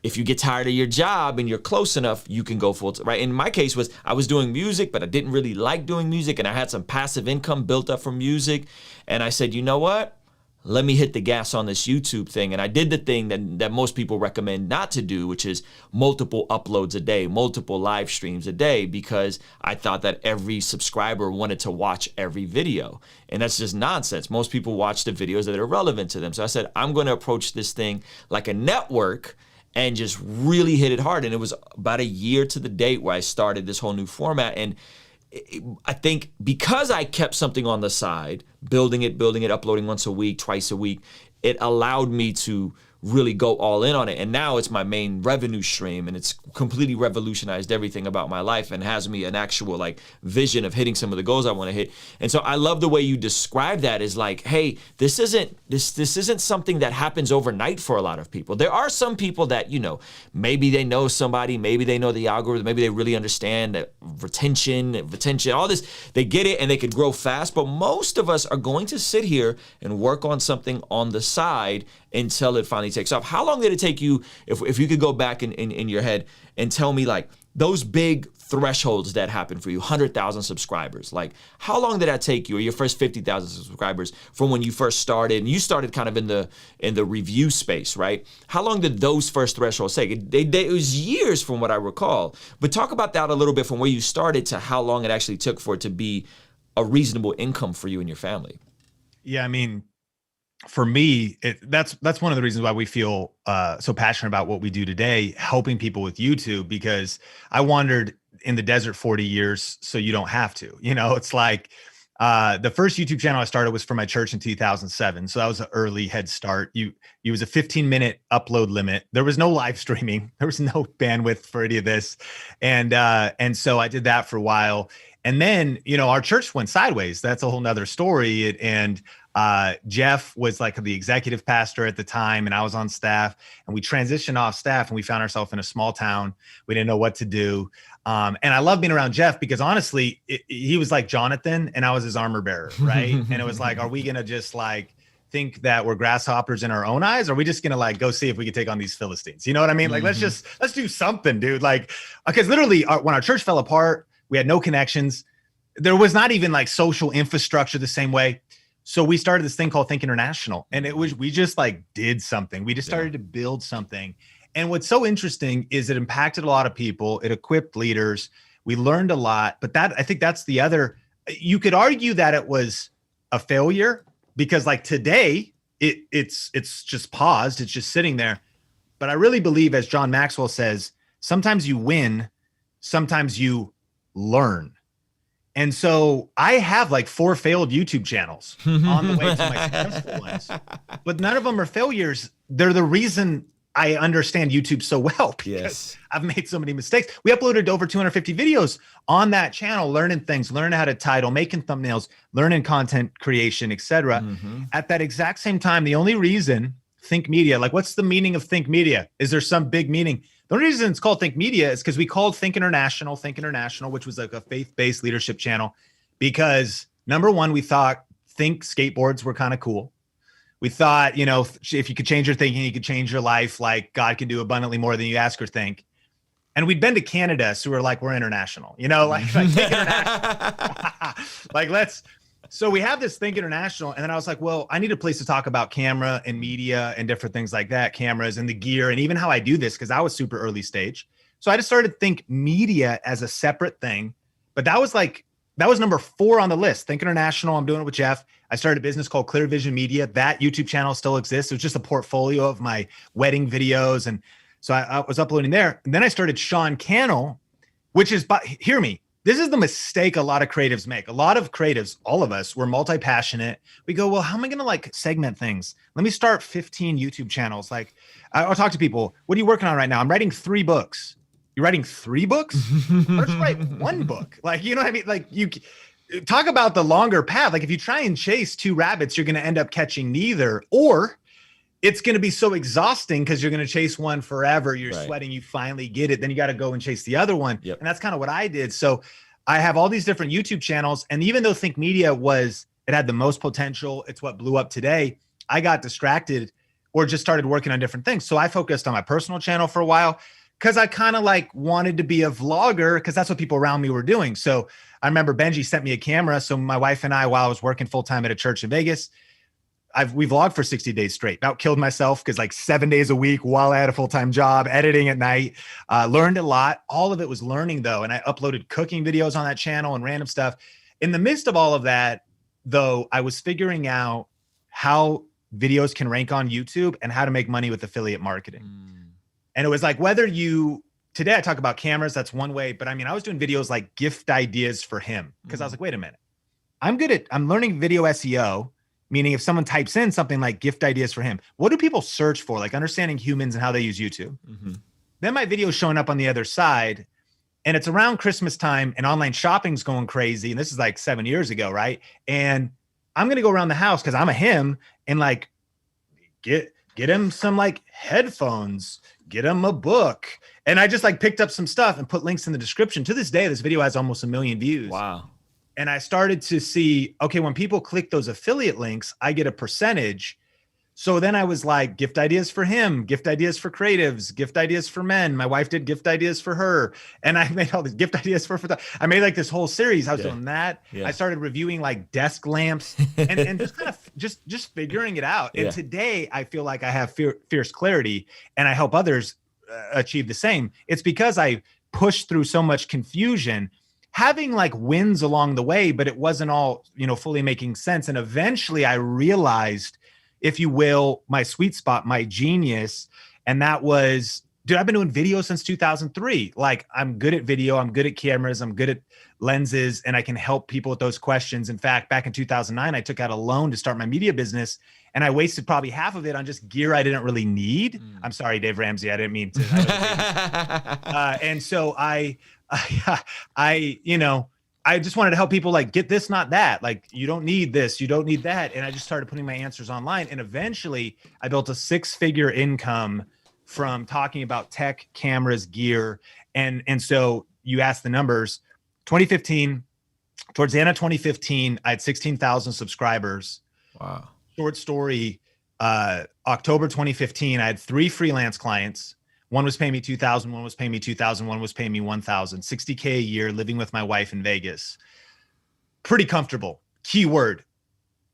if you get tired of your job and you're close enough, you can go full time, right? In my case was I was doing music, but I didn't really like doing music, and I had some passive income built up from music. And I said, you know what? Let me hit the gas on this YouTube thing. And I did the thing that most people recommend not to do, which is multiple uploads a day, multiple live streams a day, because I thought that every subscriber wanted to watch every video. And that's just nonsense. Most people watch the videos that are relevant to them. So I said, I'm going to approach this thing like a network and just really hit it hard. And it was about a year to the date where I started this whole new format. And I think because I kept something on the side, building it, uploading once a week, twice a week, it allowed me to really go all in on it. And now it's my main revenue stream, and it's completely revolutionized everything about my life and has me an actual like vision of hitting some of the goals I want to hit. And so I love the way you describe that as like, hey, this isn't something that happens overnight for a lot of people. There are some people that, you know, maybe they know somebody, maybe they know the algorithm, maybe they really understand that retention, all this, they get it and they could grow fast. But most of us are going to sit here and work on something on the side until it finally takes off. How long did it take you, if you could go back in your head and tell me like those big thresholds that happened for you, 100,000 subscribers, like how long did that take you, or your first 50,000 subscribers from when you first started? And you started kind of in the review space, right? How long did those first thresholds take? It was years from what I recall. But talk about that a little bit, from where you started to how long it actually took for it to be a reasonable income for you and your family. Yeah, I mean, for me, that's one of the reasons why we feel so passionate about what we do today, helping people with YouTube, because I wandered in the desert 40 years, so you don't have to. You know, it's like the first YouTube channel I started was for my church in 2007. So that was an early head start. It was a 15-minute upload limit. There was no live streaming. There was no bandwidth for any of this. And so I did that for a while. And then, our church went sideways. That's a whole nother story. And Jeff was like the executive pastor at the time, and I was on staff, and we transitioned off staff, and we found ourselves in a small town. We didn't know what to do. And I love being around Jeff because honestly, he was like Jonathan and I was his armor bearer, right? And it was like, are we going to just like think that we're grasshoppers in our own eyes? Or are we just going to like go see if we can take on these Philistines? You know what I mean? Like, let's do something, dude. Like, because literally when our church fell apart, we had no connections. There was not even like social infrastructure the same way. So we started this thing called Think International, and we just like did something. We just started to build something. And what's so interesting is it impacted a lot of people. It equipped leaders. We learned a lot, but I think that's the other, you could argue that it was a failure because like today it's just paused. It's just sitting there. But I really believe, as John Maxwell says, sometimes you win, sometimes you learn. And so I have like 4 failed YouTube channels on the way to my successful ones, but none of them are failures. They're the reason I understand YouTube so well because I've made so many mistakes. We uploaded over 250 videos on that channel, learning things, learning how to title, making thumbnails, learning content creation, etc. At that exact same time, the only reason Think Media, like what's the meaning of Think Media? Is there some big meaning? The only reason it's called Think Media is because we called Think International, which was like a faith-based leadership channel, because number one, we thought Think skateboards were kind of cool. We thought, if you could change your thinking, you could change your life. Like God can do abundantly more than you ask or think. And we'd been to Canada, so we're like, we're international, like Think International. So we have this Think International. And then I was like, well, I need a place to talk about camera and media and different things like that, cameras and the gear, and even how I do this, because I was super early stage. So I just started Think Media as a separate thing. But that was number 4 on the list. Think International. I'm doing it with Jeff. I started a business called Clear Vision Media. That YouTube channel still exists. It was just a portfolio of my wedding videos. And so I was uploading there. And then I started Sean Cannell, which is, hear me, this is the mistake a lot of creatives make. A lot of creatives, all of us, we're multi-passionate. We go, well, how am I going to like segment things? Let me start 15 YouTube channels. Like I'll talk to people. What are you working on right now? I'm writing 3 books. You're writing 3 books? Let's write 1 book. Like, you know what I mean? Like you talk about the longer path. Like if you try and chase 2 rabbits, you're going to end up catching neither, or it's going to be so exhausting because you're going to chase one forever. You're sweating, you finally get it. Then you got to go and chase the other one. And that's kind of what I did. So I have all these different YouTube channels. And even though Think Media it had the most potential, it's what blew up today, I got distracted or just started working on different things. So I focused on my personal channel for a while, because I kind of like wanted to be a vlogger because that's what people around me were doing. So I remember Benji sent me a camera. So my wife and I, while I was working full-time at a church in Vegas, we vlogged for 60 days straight. About killed myself because like 7 days a week while I had a full-time job, editing at night, learned a lot. All of it was learning though. And I uploaded cooking videos on that channel and random stuff. In the midst of all of that though, I was figuring out how videos can rank on YouTube and how to make money with affiliate marketing. And it was like, today I talk about cameras, that's one way, but I mean, I was doing videos like gift ideas for him because I was like, wait a minute, I'm learning video SEO, meaning if someone types in something like gift ideas for him, what do people search for? Like understanding humans and how they use YouTube. Then my video's showing up on the other side, and it's around Christmas time and online shopping's going crazy. And this is like 7 years ago, right? And I'm going to go around the house because I'm a him and like get him some like headphones, get him a book. And I just like picked up some stuff and put links in the description. To this day, this video has almost 1 million views. Wow. And I started to see, okay, when people click those affiliate links, I get a percentage. So then I was like, gift ideas for him, gift ideas for creatives, gift ideas for men. My wife did gift ideas for her. And I made all these gift ideas for I made like this whole series. I was doing that. I started reviewing like desk lamps and just kind of just figuring it out. And today I feel like I have fierce clarity and I help others achieve the same. It's because I pushed through so much confusion, having like wins along the way, but it wasn't all, fully making sense. And eventually I realized, if you will, my sweet spot, my genius. And that was, dude, I've been doing video since 2003. Like I'm good at video. I'm good at cameras. I'm good at lenses, and I can help people with those questions. In fact, back in 2009, I took out a loan to start my media business, and I wasted probably half of it on just gear I didn't really need. I'm sorry, Dave Ramsey. I didn't mean to. And so I I just wanted to help people like get this, not that. Like, you don't need this, you don't need that. And I just started putting my answers online. And eventually I built a 6-figure income from talking about tech, cameras, gear. And so you asked the numbers. 2015, towards the end of 2015, I had 16,000 subscribers. Wow. Short story, October 2015, I had 3 freelance clients. One was paying me 2,000, one was paying me 2,000, one was paying me 1,000, $60K a year, living with my wife in Vegas. Pretty comfortable. Keyword,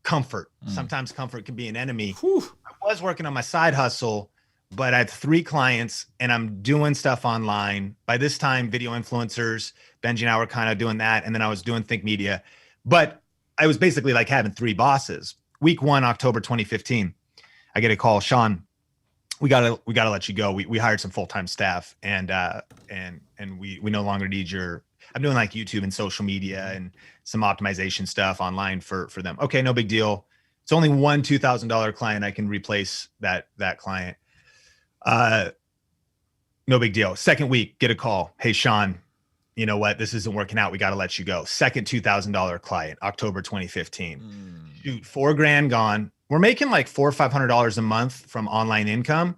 comfort. Sometimes comfort can be an enemy. Whew. I was working on my side hustle, but I had 3 clients and I'm doing stuff online. By this time, video influencers, Benji and I were kind of doing that. And then I was doing Think Media, but I was basically like having 3 bosses. Week 1, October 2015, I get a call, Sean, we gotta let you go. We hired some full-time staff and we no longer need your, I'm doing like YouTube and social media and some optimization stuff online for them. Okay, no big deal. It's only one $2,000 client. I can replace that client. No big deal. Second week, get a call. Hey, Sean, you know what? This isn't working out. We got to let you go. Second $2,000 client, October 2015. Shoot, $4,000 gone. We're making like $400 or $500 a month from online income,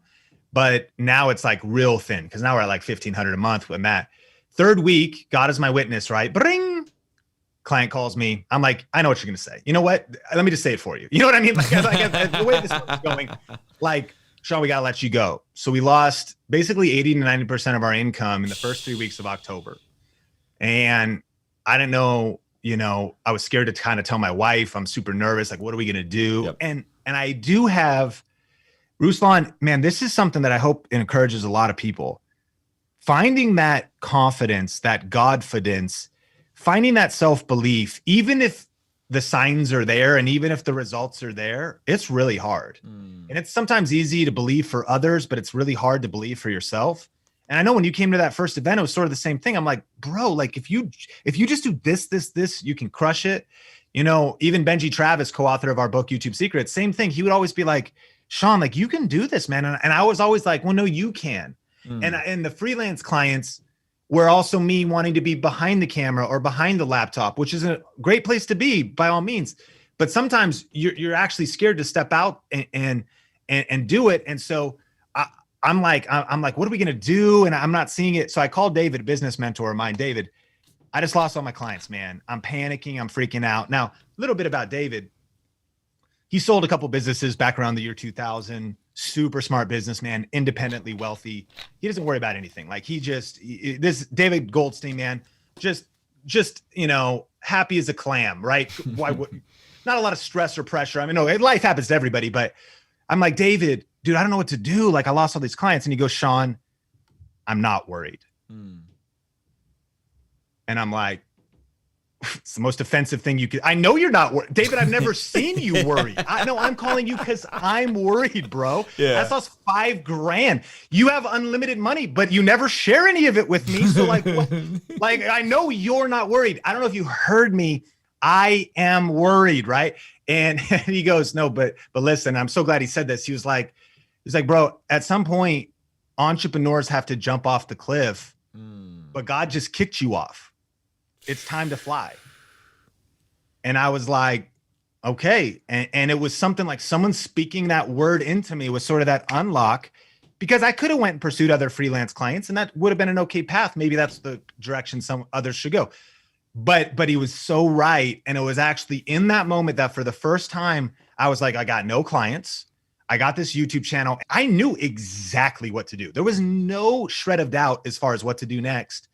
but now it's like real thin because now we're at like $1,500 a month with that. Third week, God is my witness, right? Bring. Client calls me. I'm like, I know what you're going to say. You know what? Let me just say it for you. You know what I mean? Like the way this is going, like, Sean, we got to let you go. So we lost basically 80 to 90% of our income in the first 3 weeks of October. And I didn't know, you know, I was scared to kind of tell my wife. I'm super nervous. Like, what are we going to do? Yep. And I do have, Ruslan, man, this is something that I hope encourages a lot of people. Finding that confidence, that Godfidence, finding that self-belief, even if the signs are there and even if the results are there, it's really hard. And it's sometimes easy to believe for others, but it's really hard to believe for yourself. And I know when you came to that first event, it was sort of the same thing. I'm like, bro, like if you just do this, you can crush it. You know, even Benji Travis, co-author of our book, YouTube Secrets, same thing. He would always be like, Sean, like you can do this, man. And I was always like, well, no, you can. And the freelance clients were also me wanting to be behind the camera or behind the laptop, which is a great place to be by all means. But sometimes you're actually scared to step out and do it. And so I'm like, what are we going to do? And I'm not seeing it. So I called David, a business mentor of mine. David, I just lost all my clients, man. I'm panicking. I'm freaking out. Now, a little bit about David. He sold a couple businesses back around the year 2000. Super smart businessman, independently wealthy. He doesn't worry about anything. Like this David Goldstein, man, just, you know, happy as a clam, right? Why would not a lot of stress or pressure. I mean, no, life happens to everybody, but I'm like, David, dude, I don't know what to do. Like I lost all these clients. And he goes, Sean, I'm not worried. And I'm like, it's the most offensive thing you could. I know you're not worried. David, I've never seen you worry. I know I'm calling you because I'm worried, bro. Yeah. That's lost $5,000. You have unlimited money, but you never share any of it with me. So like, like I know you're not worried. I don't know if you heard me. I am worried, right? And he goes, no, but listen, I'm so glad he said this. He was like, bro, at some point, entrepreneurs have to jump off the cliff, but God just kicked you off. It's time to fly. And I was like, okay. And it was something like someone speaking that word into me was sort of that unlock, because I could have went and pursued other freelance clients and that would have been an okay path. Maybe that's the direction some others should go. But he was so right. And it was actually in that moment that for the first time, I was like, I got no clients. I got this YouTube channel. I knew exactly what to do. There was no shred of doubt as far as what to do next.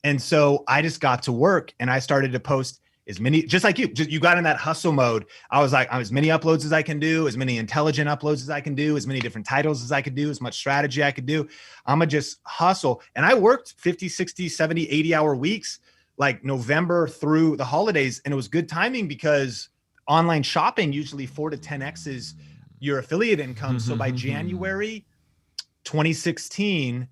And so I just got to work and I started to post as many, just like you got in that hustle mode. I was like, as many uploads as I can do, as many intelligent uploads as I can do, as many different titles as I could do, as much strategy I could do. I'm gonna just hustle. And I worked 50, 60, 70, 80 hour weeks, like November through the holidays. And it was good timing because online shopping usually 4 to 10X's your affiliate income. So by January 2016,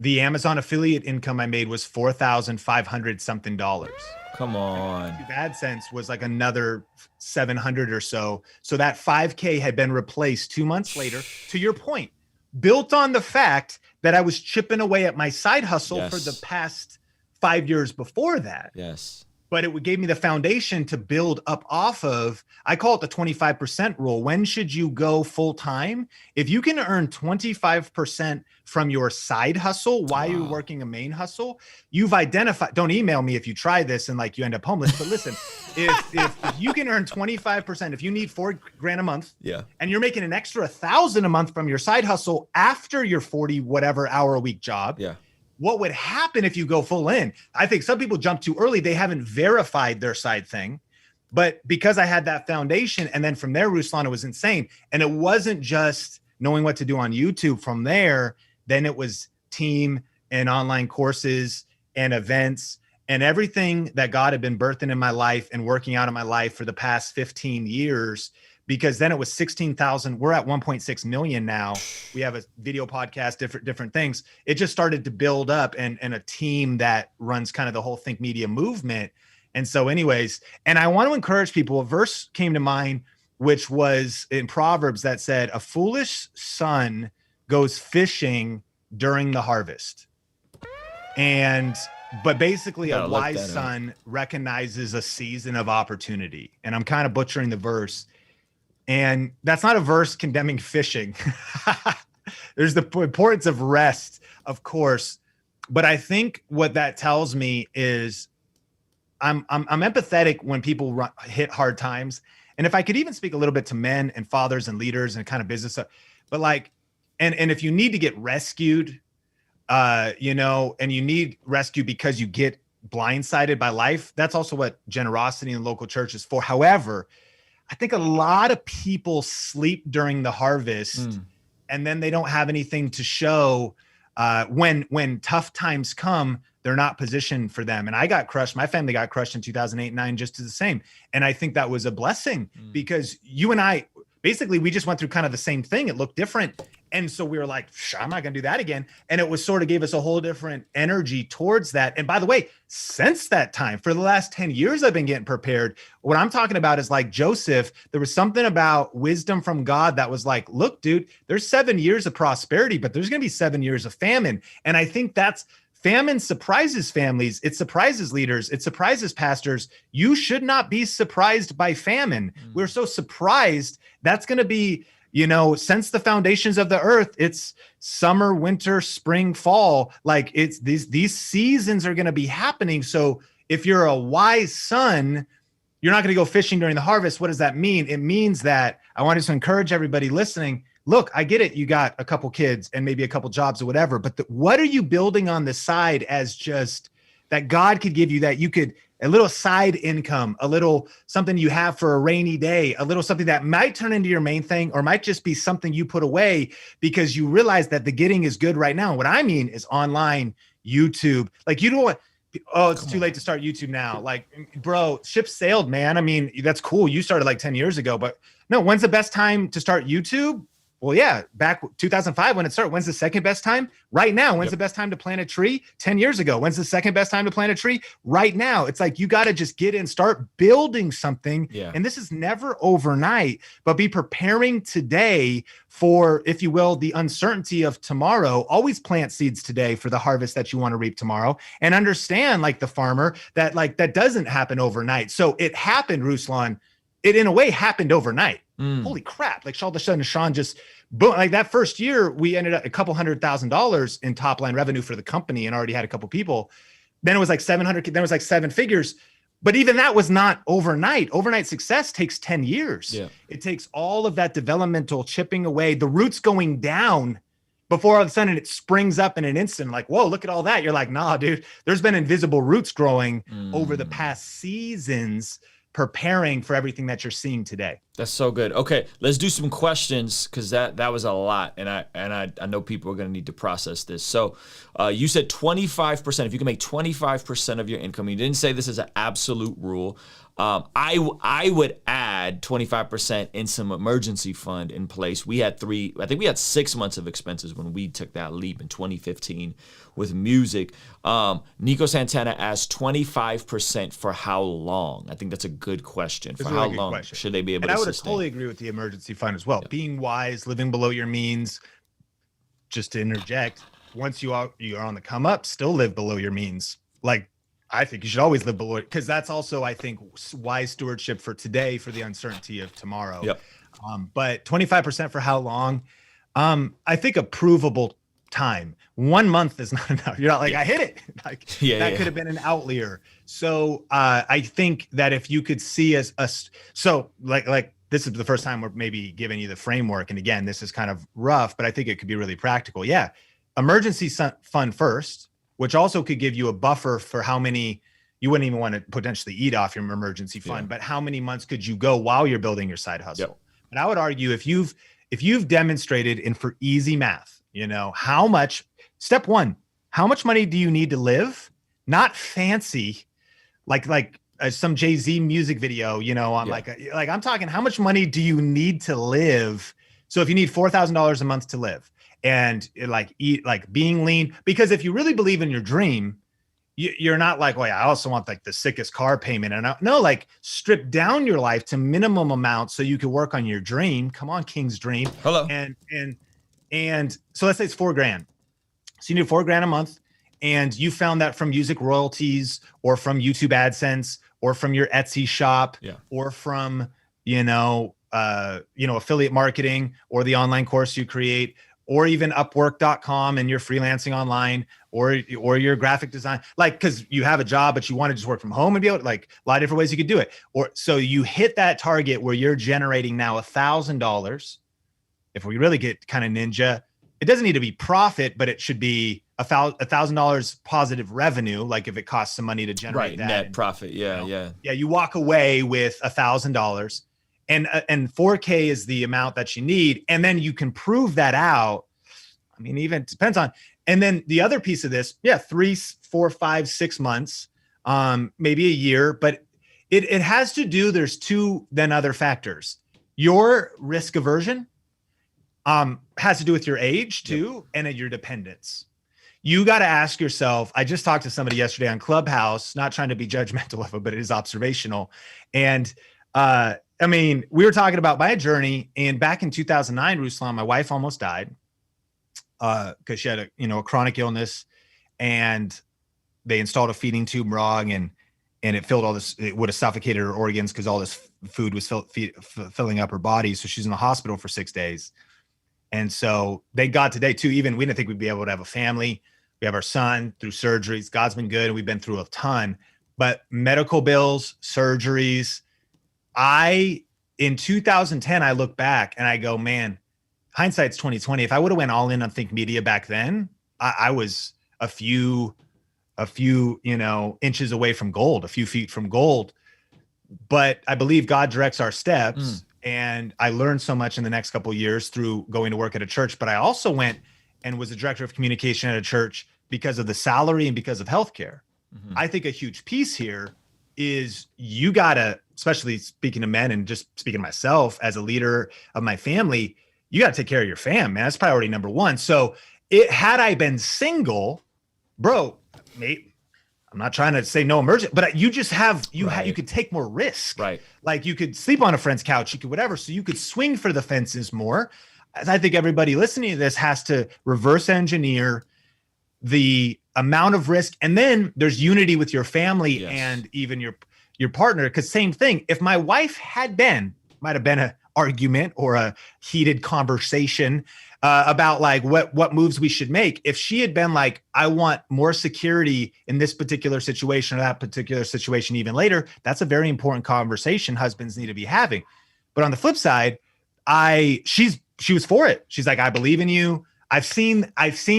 the Amazon affiliate income I made was $4,500 something dollars. Come on. YouTube AdSense was like another 700 or so. So that 5K had been replaced 2 months later, to your point, built on the fact that I was chipping away at my side hustle for the past 5 years before that. Yes. but it gave me the foundation to build up off of. I call it the 25% rule. When should you go full time? If you can earn 25% from your side hustle while you're working a main hustle, you've identified. Don't email me if you try this and like you end up homeless. But listen, if you can earn 25%, if you need $4,000 a month, and you're making an extra $1,000 a month from your side hustle after your 40 whatever hour a week job, what would happen if you go full in? I think some people jump too early. They haven't verified their side thing. But because I had that foundation, and then from there, Ruslan, it was insane. And it wasn't just knowing what to do on YouTube. From there, then it was team and online courses and events and everything that God had been birthing in my life and working out in my life for the past 15 years. Because then it was 16,000. We're at 1.6 million now. We have a video podcast, different things. It just started to build up, and a team that runs kind of the whole Think Media movement. And so anyways, and I want to encourage people, a verse came to mind, which was in Proverbs that said, a foolish son goes fishing during the harvest. But basically a wise son recognizes a season of opportunity. And I'm kind of butchering the verse. And that's not a verse condemning fishing. There's the importance of rest, of course. But I think what that tells me is I'm empathetic when people hit hard times. And if I could even speak a little bit to men and fathers and leaders and kind of business, but like, and if you need to get rescued, and you need rescue because you get blindsided by life, that's also what generosity in the local church is for. However, I think a lot of people sleep during the harvest and then they don't have anything to show when tough times come. They're not positioned for them. And I got crushed. My family got crushed in 2008-9, just as the same. And I think that was a blessing because you and I, basically, we just went through kind of the same thing. It looked different. And so we were like, I'm not going to do that again. And it was sort of gave us a whole different energy towards that. And by the way, since that time, for the last 10 years, I've been getting prepared. What I'm talking about is like Joseph, there was something about wisdom from God that was like, look, dude, there's 7 years of prosperity, but there's going to be 7 years of famine. And I think famine surprises families. It surprises leaders. It surprises pastors. You should not be surprised by famine. We're so surprised. That's going to be, since the foundations of the earth, it's summer, winter, spring, fall. Like it's these seasons are going to be happening. So if you're a wise son, you're not going to go fishing during the harvest. What does that mean? It means that I wanted to encourage everybody listening. Look, I get it. You got a couple kids and maybe a couple jobs or whatever, but what are you building on the side as just that God could give you, that you could, a little side income, a little something you have for a rainy day, a little something that might turn into your main thing or might just be something you put away because you realize that the getting is good right now. And what I mean is online, YouTube. Like you don't want, it's too late to start YouTube now. Like, bro, ship sailed, man. I mean, that's cool. You started like 10 years ago, but no, when's the best time to start YouTube? Well, yeah, back 2005 when it started. When's the second best time? Right now. When's the best time to plant a tree? 10 years ago. When's the second best time to plant a tree? Right now. It's like you got to just get in, start building something. And this is never overnight, but be preparing today for, if you will, the uncertainty of tomorrow. Always plant seeds today for the harvest that you want to reap tomorrow. And understand, like the farmer, that like that doesn't happen overnight. So it happened, Ruslan. It in a way happened overnight. Holy crap. Like all of a sudden, Sean just boom, like that first year, we ended up $200,000 in top line revenue for the company and already had a couple people. Then it was like 700, then it was like 7 figures. But even that was not overnight. Overnight success takes 10 years. It takes all of that developmental chipping away, the roots going down before all of a sudden it springs up in an instant. Like, whoa, look at all that. You're like, nah, dude, there's been invisible roots growing over the past seasons, preparing for everything that you're seeing today. That's so good. Okay, let's do some questions because that was a lot, and I know people are going to need to process this. So, you said 25%. If you can make 25% of your income, you didn't say this is an absolute rule. I would add 25% in some emergency fund in place. We had I think we had 6 months of expenses when we took that leap in 2015 with music. Nico Santana asked 25% for how long? I think that's a good question. For how long should they be able to sustain? I would totally agree with the emergency fund as well. Being wise, living below your means. Just to interject, once you're on the come up, still live below your means. Like, I think you should always live below it, because that's also, I think, wise stewardship for today, for the uncertainty of tomorrow. Yep. But 25% for how long? I think a provable time. 1 month is not enough. You're not like, I hit it. Like that could have been an outlier. So I think that if you could see so like this is the first time we're maybe giving you the framework. And again, this is kind of rough, but I think it could be really practical. Yeah. Emergency fund first, which also could give you a buffer for how many you wouldn't even want to potentially eat off your emergency fund, but how many months could you go while you're building your side hustle? Yep. And I would argue if you've demonstrated, and for easy math, how much, step one, how much money do you need to live? Not fancy, like some Jay-Z music video, on like I'm talking, how much money do you need to live? So if you need $4,000 a month to live and eat, being lean, because if you really believe in your dream, you're not like, well, I also want like the sickest car payment. And no, strip down your life to minimum amount so you can work on your dream. Come on, King's dream. Hello. And so let's say it's $4,000. So you need $4,000 a month. And you found that from music royalties or from YouTube AdSense or from your Etsy shop or from, affiliate marketing or the online course you create, or even Upwork.com and you're freelancing online, or your graphic design, because you have a job, but you want to just work from home and be able to, a lot of different ways you could do it. Or so you hit that target where you're generating now $1,000. If we really get kind of ninja, it doesn't need to be profit, but it should be $1,000 positive revenue. Like if it costs some money to generate that net profit. Yeah. You walk away with $1,000. And 4K is the amount that you need. And then you can prove that out. I mean, even depends on, and then the other piece of this, 3, 4, 5, 6 months, maybe a year, but it has to do, there's two then other factors. Your risk aversion has to do with your age too, and your dependence. You got to ask yourself, I just talked to somebody yesterday on Clubhouse, not trying to be judgmental of it, but it is observational. And, we were talking about my journey, and back in 2009, Ruslan, my wife almost died because she had a chronic illness, and they installed a feeding tube wrong, and it filled all this. It would have suffocated her organs because all this food was filling up her body. So she's in the hospital for 6 days. And so thank God today too. Even we didn't think we'd be able to have a family. We have our son through surgeries. God's been good, and we've been through a ton. But medical bills, surgeries. In 2010, I look back and I go, man, hindsight's 2020. If I would have went all in on Think Media back then, I was a few inches away from gold, a few feet from gold. But I believe God directs our steps. And I learned so much in the next couple of years through going to work at a church. But I also went and was a director of communication at a church because of the salary and because of healthcare. I think a huge piece here is you gotta, especially speaking to men and just speaking to myself as a leader of my family, you gotta take care of your fam, man. That's priority number one. So had I been single, bro, mate, I'm not trying to say no emergent, but you just have, you could take more risk. Right. Like you could sleep on a friend's couch, you could whatever. So you could swing for the fences more. I think everybody listening to this has to reverse engineer the amount of risk. And then there's unity with your family and even your partner. Cause same thing. If my wife might have been an argument or a heated conversation about what moves we should make. If she had been like, I want more security in this particular situation or that particular situation even later, that's a very important conversation husbands need to be having. But on the flip side, she was for it. She's like, I believe in you. I've seen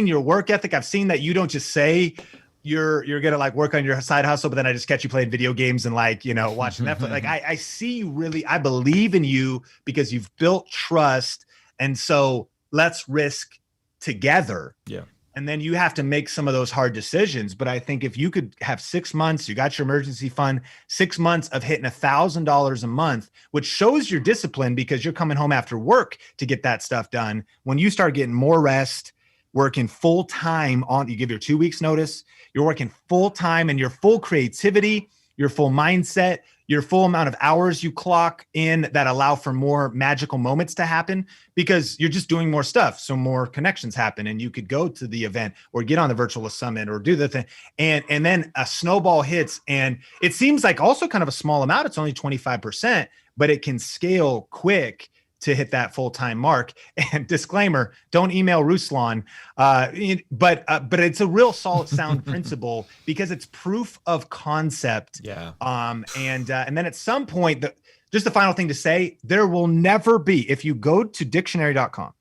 your work ethic. I've seen that you don't just say you're gonna work on your side hustle, but then I just catch you playing video games and watching Netflix. I see you really, I believe in you because you've built trust. And so let's risk together. Yeah. And then you have to make some of those hard decisions. But I think if you could have 6 months, you got your emergency fund, 6 months of hitting $1,000 a month, which shows your discipline because you're coming home after work to get that stuff done. When you start getting more rest, working full time you give your 2 weeks notice, you're working full time and your full creativity, your full mindset, your full amount of hours you clock in that allow for more magical moments to happen, because you're just doing more stuff. So more connections happen, and you could go to the event or get on the virtual summit or do the thing. And then a snowball hits, and it seems like also kind of a small amount. It's only 25%, but it can scale quick to hit that full-time mark. And disclaimer, don't email Ruslan, but it's a real solid sound principle, because it's proof of concept. Yeah. And then at some point, just the final thing to say, there will never be, if you go to dictionary.com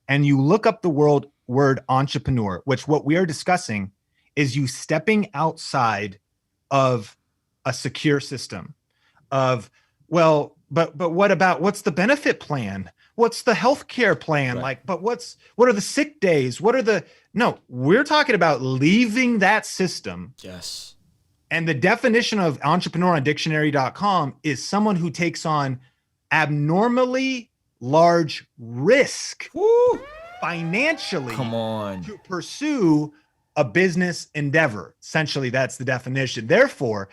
and you look up the word entrepreneur, which what we are discussing is you stepping outside of a secure system of, well, but what's the benefit plan? What's the healthcare plan? Right. Like, but what are the sick days? No, we're talking about leaving that system. Yes. And the definition of entrepreneur on dictionary.com is someone who takes on abnormally large risk financially to pursue a business endeavor. Essentially, that's the definition. Therefore,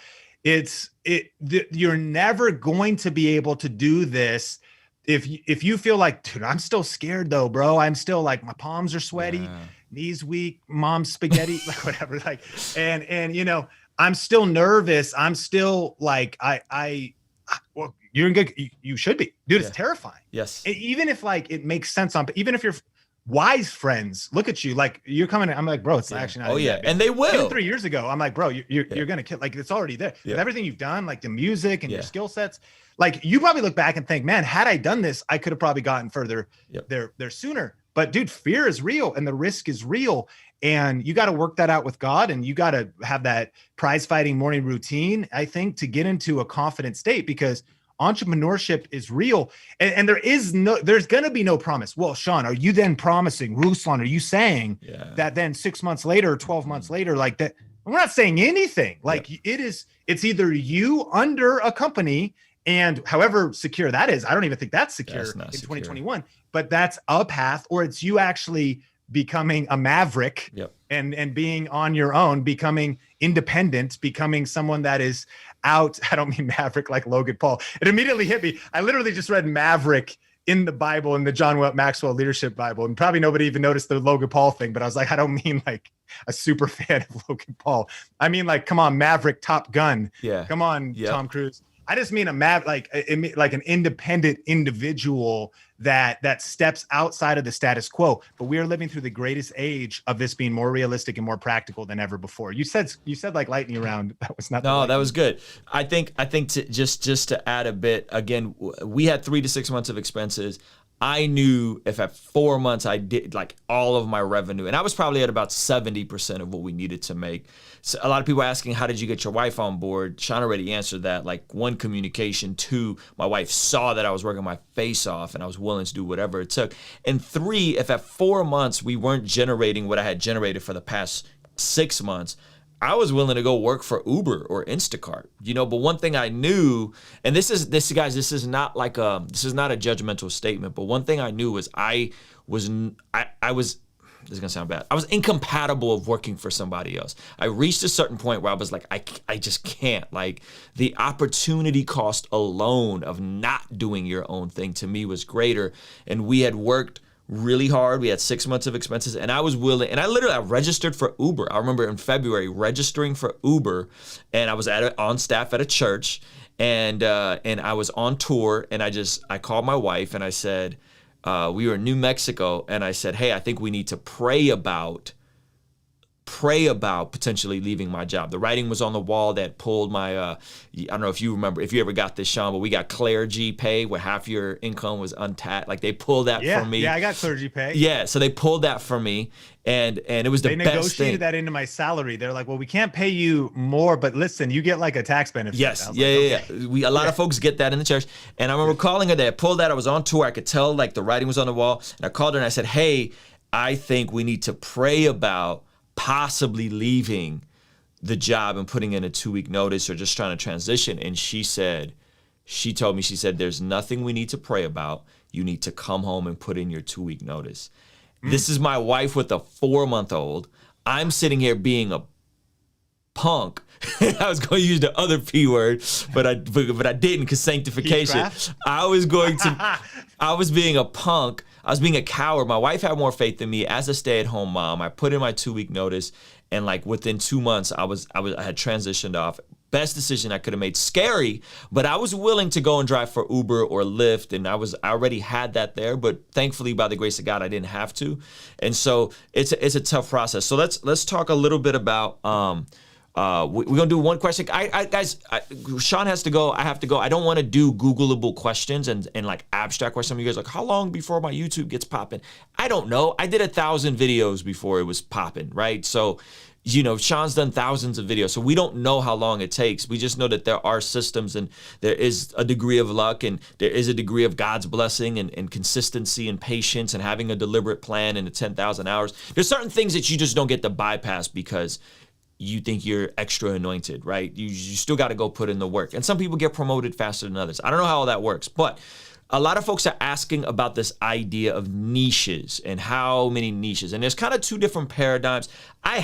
you're never going to be able to do this if you feel like, dude, I'm still scared though, bro. I'm still like, my palms are sweaty, knees weak, mom's spaghetti, like whatever. Like, and I'm still nervous. I'm still like, well, you're in good. You should be, dude. It's terrifying. Yes. Even if like it makes sense even if you're wise friends look at you like you're coming in, I'm like, bro, it's actually not. Oh yeah, and they will. Even 3 years ago, I'm like, bro, you're gonna kill. Like, it's already there. With everything you've done, like the music and your skill sets, like you probably look back and think, man, had I done this, I could have probably gotten further there sooner. But dude, fear is real and the risk is real, and you got to work that out with God, and you got to have that prize fighting morning routine, I think, to get into a confident state, because entrepreneurship is real, and there's going to be no promise. Well, Sean, are you then promising, Ruslan, are you saying that then 6 months later, 12 months later, like that? We're not saying anything. Like it's either you under a company, and however secure that is, I don't even think that's secure in 2021, but that's a path, or it's you actually becoming a maverick and being on your own, becoming independent, becoming someone that is out. I don't mean maverick like Logan Paul. It immediately hit me. I literally just read maverick in the Bible, in the John Maxwell Leadership Bible, and probably nobody even noticed the Logan Paul thing, but I was like, I don't mean like a super fan of Logan Paul. I mean, like, come on, Maverick, Top Gun. Yeah. Come on, Tom Cruise. I just mean like an independent individual that steps outside of the status quo. But we are living through the greatest age of this being more realistic and more practical than ever before. You said like lightning round. That was not. No, that was good. I think just to add a bit again, we had 3 to 6 months of expenses. I knew if at 4 months I did like all of my revenue, and I was probably at about 70% of what we needed to make. So a lot of people are asking, how did you get your wife on board? Sean already answered that. Like, 1, communication. 2, my wife saw that I was working my face off and I was willing to do whatever it took. And 3, if at 4 months we weren't generating what I had generated for the past 6 months, I was willing to go work for Uber or Instacart, but one thing I knew, and this is not like this is not a judgmental statement, but one thing I knew was I was, this is gonna sound bad, I was incompatible of working for somebody else. I reached a certain point where I was like, I just can't. Like, the opportunity cost alone of not doing your own thing to me was greater. And we had worked really hard. We had 6 months of expenses, and I was willing, and I registered for Uber. I remember in February registering for Uber, and I was on staff at a church, and I was on tour, and I called my wife and I said, we were in New Mexico, and I said, hey, I think we need to pray about potentially leaving my job. The writing was on the wall that pulled my, I don't know if you remember, if you ever got this, Sean, but we got clergy pay where half your income was untaxed. Like, they pulled that from me. Yeah, I got clergy pay. Yeah, so they pulled that from me, and it was the best thing. They negotiated that into my salary. They're like, well, we can't pay you more, but listen, you get like a tax benefit. Yes, yeah. A lot of folks get that in the church. And I remember calling her. They pulled that. I was on tour. I could tell like the writing was on the wall. And I called her and I said, hey, I think we need to pray about possibly leaving the job and putting in a 2-week notice or just trying to transition. And she told me, there's nothing we need to pray about. You need to come home and put in your 2-week notice. This is my wife with a 4-month-old. I'm sitting here being a punk. I was going to use the other P word, but I didn't, because sanctification. I was being a punk. I was being a coward. My wife had more faith in me as a stay-at-home mom. I put in my 2-week notice, and like within 2 months, I had transitioned off. Best decision I could have made. Scary, but I was willing to go and drive for Uber or Lyft, and I already had that there, but thankfully, by the grace of God, I didn't have to. And so it's a tough process. So let's talk a little bit about we're gonna do one question. Guys, Sean has to go. I have to go. I don't want to do Googleable questions and like abstract questions. Some of you guys are like, how long before my YouTube gets popping? I don't know. I did 1,000 videos before it was popping, right? So, you know, Sean's done thousands of videos, so we don't know how long it takes. We just know that there are systems, and there is a degree of luck, and there is a degree of God's blessing and consistency and patience and having a deliberate plan in the 10,000 hours. There's certain things that you just don't get to bypass because you think you're extra anointed, right? You still got to go put in the work. And some people get promoted faster than others. I don't know how all that works, but a lot of folks are asking about this idea of niches and how many niches. And there's kind of two different paradigms. I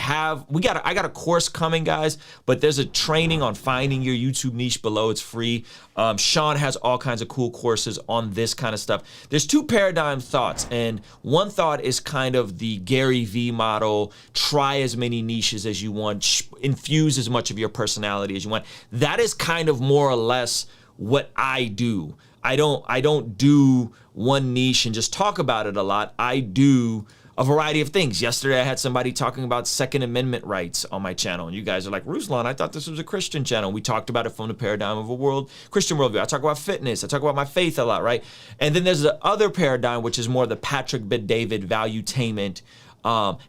got a course coming, guys, but there's a training on finding your YouTube niche below. It's free. Sean has all kinds of cool courses on this kind of stuff. There's two paradigm thoughts, and one thought is kind of the Gary V model. Try as many niches as you want, infuse as much of your personality as you want. That is kind of more or less what I do. I don't do one niche and just talk about it a lot. I do a variety of things. Yesterday, I had somebody talking about Second Amendment rights on my channel, and you guys are like, Ruslan, I thought this was a Christian channel. We talked about it from the paradigm of a Christian worldview. I talk about fitness. I talk about my faith a lot, right? And then there's the other paradigm, which is more the Patrick Bet-David valuetainment.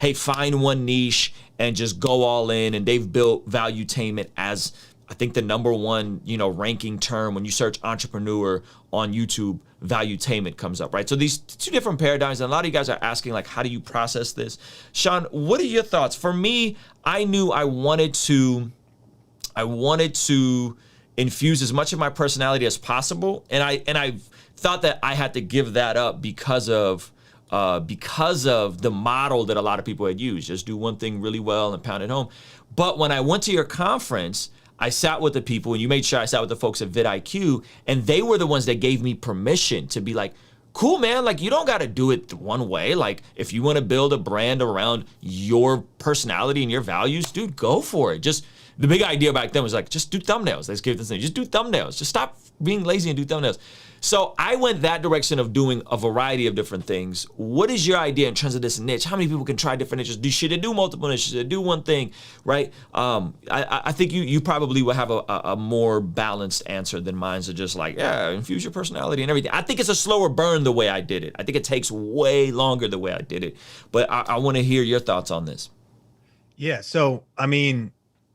Hey, find one niche and just go all in. And they've built valuetainment as, I think, the number one, ranking term. When you search entrepreneur on YouTube, valuetainment comes up, right? So these two different paradigms, and a lot of you guys are asking, like, how do you process this? Sean, what are your thoughts? For me, I knew I wanted to infuse as much of my personality as possible, and I thought that I had to give that up because of the model that a lot of people had used. Just do one thing really well and pound it home. But when I went to your conference, I sat with the people, and you made sure I sat with the folks at vidIQ, and they were the ones that gave me permission to be like, cool, man, like, you don't got to do it one way. Like, if you want to build a brand around your personality and your values, dude, go for it. Just the big idea back then was like, just do thumbnails. Let's give this thing. Just do thumbnails. Just stop being lazy and do thumbnails. So I went that direction of doing a variety of different things. What is your idea in terms of this niche? How many people can try different niches? Should they do multiple niches? Should they do one thing, right? I think you probably will have a more balanced answer than mine. So just like, yeah, infuse your personality and everything. I think it's a slower burn the way I did it. I think it takes way longer the way I did it. But I want to hear your thoughts on this. Yeah. So, I mean,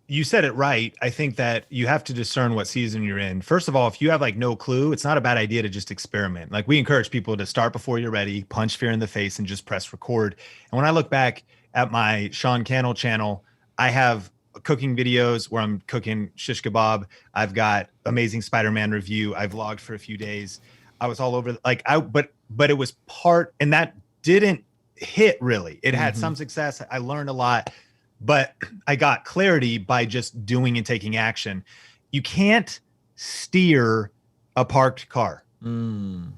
you said it right. I think that you have to discern what season you're in. First of all, if you have like no clue, it's not a bad idea to just experiment. Like, we encourage people to start before you're ready, punch fear in the face, and just press record. And when I look back at my Sean Cannell channel, I have cooking videos where I'm cooking shish kebab. I've got amazing Spider-Man review. I vlogged for a few days. I was all over, like, but it was part, and that didn't hit really. It had some success. I learned a lot. But I got clarity by just doing and taking action. You can't steer a parked car. And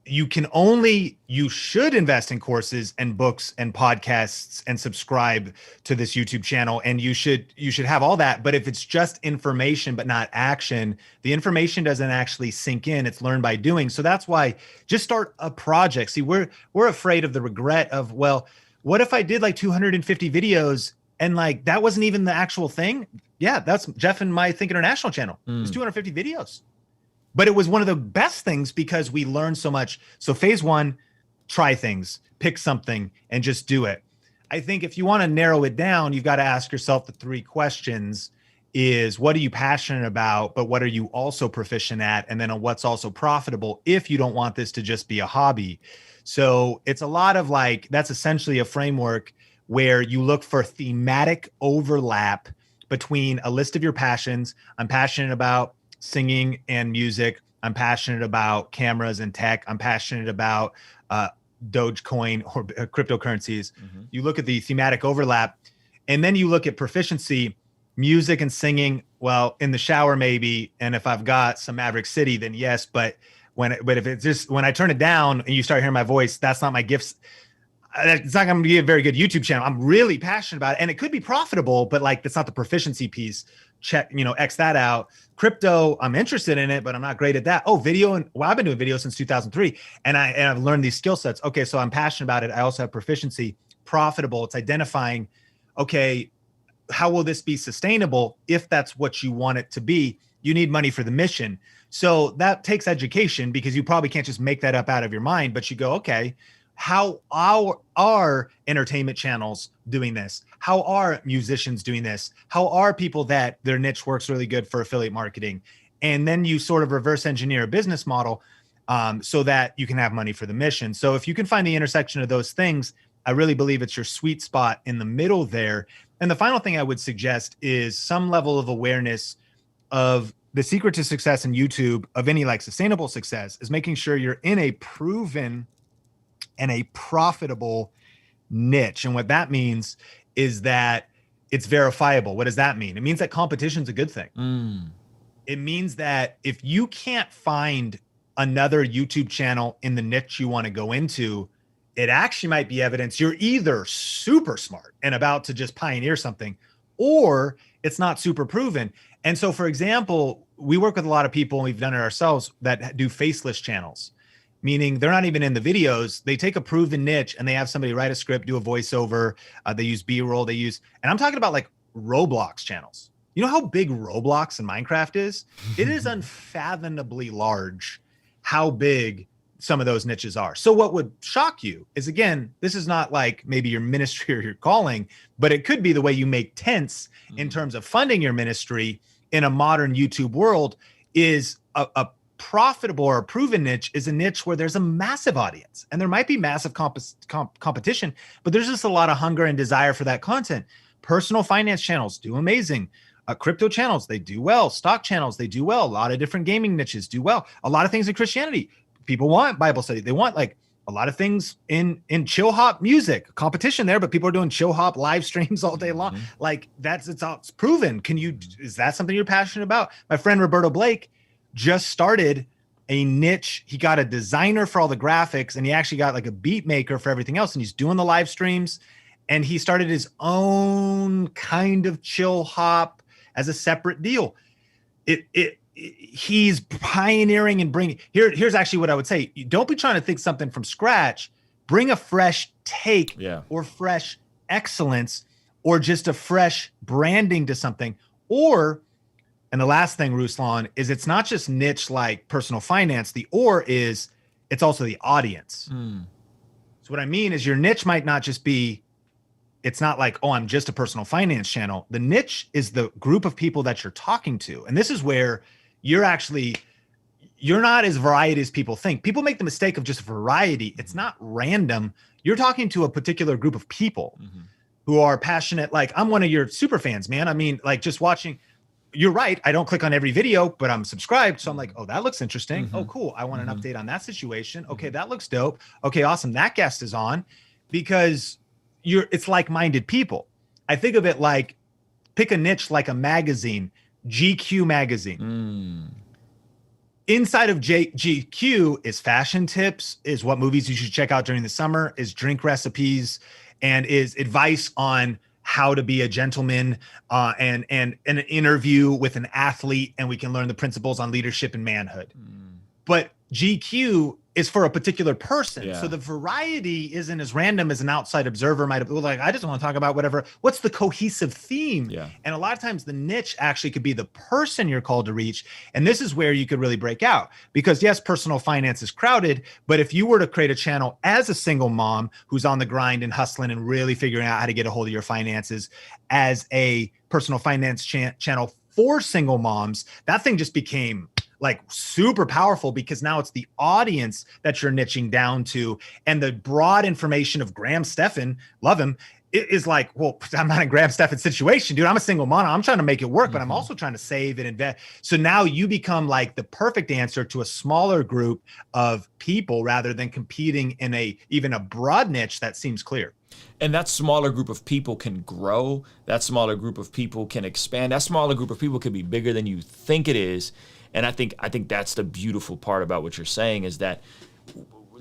you should invest in courses and books and podcasts and subscribe to this YouTube channel. And you should have all that. But if it's just information, but not action, the information doesn't actually sink in. It's learned by doing. So that's why just start a project. See, we're afraid of the regret of, well, what if I did like 250 videos and like that wasn't even the actual thing? Yeah, that's Jeff and my Think International channel. It's 250 videos. But it was one of the best things because we learned so much. So phase one, try things, pick something and just do it. I think if you want to narrow it down, you've got to ask yourself the three questions is, what are you passionate about? But what are you also proficient at? And then what's also profitable if you don't want this to just be a hobby. So it's a lot of like, that's essentially a framework where you look for thematic overlap between a list of your passions. I'm passionate about singing and music. I'm passionate about cameras and tech. I'm passionate about Dogecoin or cryptocurrencies. You look at the thematic overlap And then you look at proficiency, music and singing. Well, in the shower, maybe. And if I've got some Maverick City, then yes. But if it's just when I turn it down and you start hearing my voice, that's not my gifts. It's not going to be a very good YouTube channel. I'm really passionate about it, and it could be profitable, but like that's not the proficiency piece. Check, X that out. Crypto, I'm interested in it, but I'm not great at that. Oh, video, and well, I've been doing video since 2003, and I've learned these skill sets. Okay, so I'm passionate about it. I also have proficiency. Profitable. It's identifying. Okay, how will this be sustainable? If that's what you want it to be, you need money for the mission. So that takes education, because you probably can't just make that up out of your mind. But you go, okay, how are entertainment channels doing this? How are musicians doing this? How are people that their niche works really good for affiliate marketing? And then you sort of reverse engineer a business model so that you can have money for the mission. So if you can find the intersection of those things, I really believe it's your sweet spot in the middle there. And the final thing I would suggest is some level of awareness of the secret to success in YouTube, of any like sustainable success, is making sure you're in a proven and a profitable niche. And what that means is that it's verifiable. What does that mean? It means that competition's a good thing. It means that if you can't find another YouTube channel in the niche you want to go into, it actually might be evidence you're either super smart and about to just pioneer something, or it's not super proven. And so, for example, we work with a lot of people, and we've done it ourselves, that do faceless channels, meaning they're not even in the videos. They take a proven niche and they have somebody write a script, do a voiceover. They use B-roll. And I'm talking about like Roblox channels. You know how big Roblox and Minecraft is? It is unfathomably large how big some of those niches are. So what would shock you is, again, this is not like maybe your ministry or your calling, but it could be the way you make tents in terms of funding your ministry in a modern YouTube world. Is a profitable or a proven niche is a niche where there's a massive audience, and there might be massive competition, but there's just a lot of hunger and desire for that content. Personal finance channels do amazing. Crypto channels, they do well. Stock channels, they do well. A lot of different gaming niches do well. A lot of things in Christianity. People want Bible study. They want like a lot of things in chill hop music, competition there, but people are doing chill hop live streams all day long. Like it's proven. Is that something you're passionate about? My friend Roberto Blake just started a niche. He got a designer for all the graphics, and he actually got like a beat maker for everything else. And he's doing the live streams, and he started his own kind of chill hop as a separate deal. He's pioneering and bringing here's actually what I would say. Don't be trying to think something from scratch. Bring a fresh take or fresh excellence, or just a fresh branding to something. And the last thing, Ruslan, is it's not just niche like personal finance. It's also the audience. So what I mean is your niche might not just be, it's not like, oh, I'm just a personal finance channel. The niche is the group of people that you're talking to. And this is where you're not as variety as people think. People make the mistake of just variety. It's not random. You're talking to a particular group of people who are passionate. Like, I'm one of your super fans, man. I mean, like, just watching. You're right. I don't click on every video, but I'm subscribed. So I'm like, oh, that looks interesting. Oh, cool. I want an update on that situation. Okay, that looks dope. Okay, awesome. That guest is on, because it's like-minded people. I think of it like, pick a niche like a magazine, GQ magazine. Inside of GQ is fashion tips, is what movies you should check out during the summer, is drink recipes, and is advice on how to be a gentleman, and an interview with an athlete, and we can learn the principles on leadership and manhood. But GQ is for a particular person. So the variety isn't as random as an outside observer might have. Like, I just want to talk about whatever. What's the cohesive theme? And a lot of times the niche actually could be the person you're called to reach. And this is where you could really break out, because yes, personal finance is crowded, but if you were to create a channel as a single mom who's on the grind and hustling and really figuring out how to get a hold of your finances, as a personal finance channel for single moms, that thing just became like super powerful, because now it's the audience that you're niching down to, and the broad information of Graham Stephan, love him, is like, well, I'm not in Graham Stephan's situation, dude. I'm a single mom. I'm trying to make it work, but I'm also trying to save and invest. So now you become like the perfect answer to a smaller group of people rather than competing in even a broad niche that seems clear. And that smaller group of people can grow. That smaller group of people can expand. That smaller group of people can be bigger than you think it is. And I think that's the beautiful part about what you're saying, is that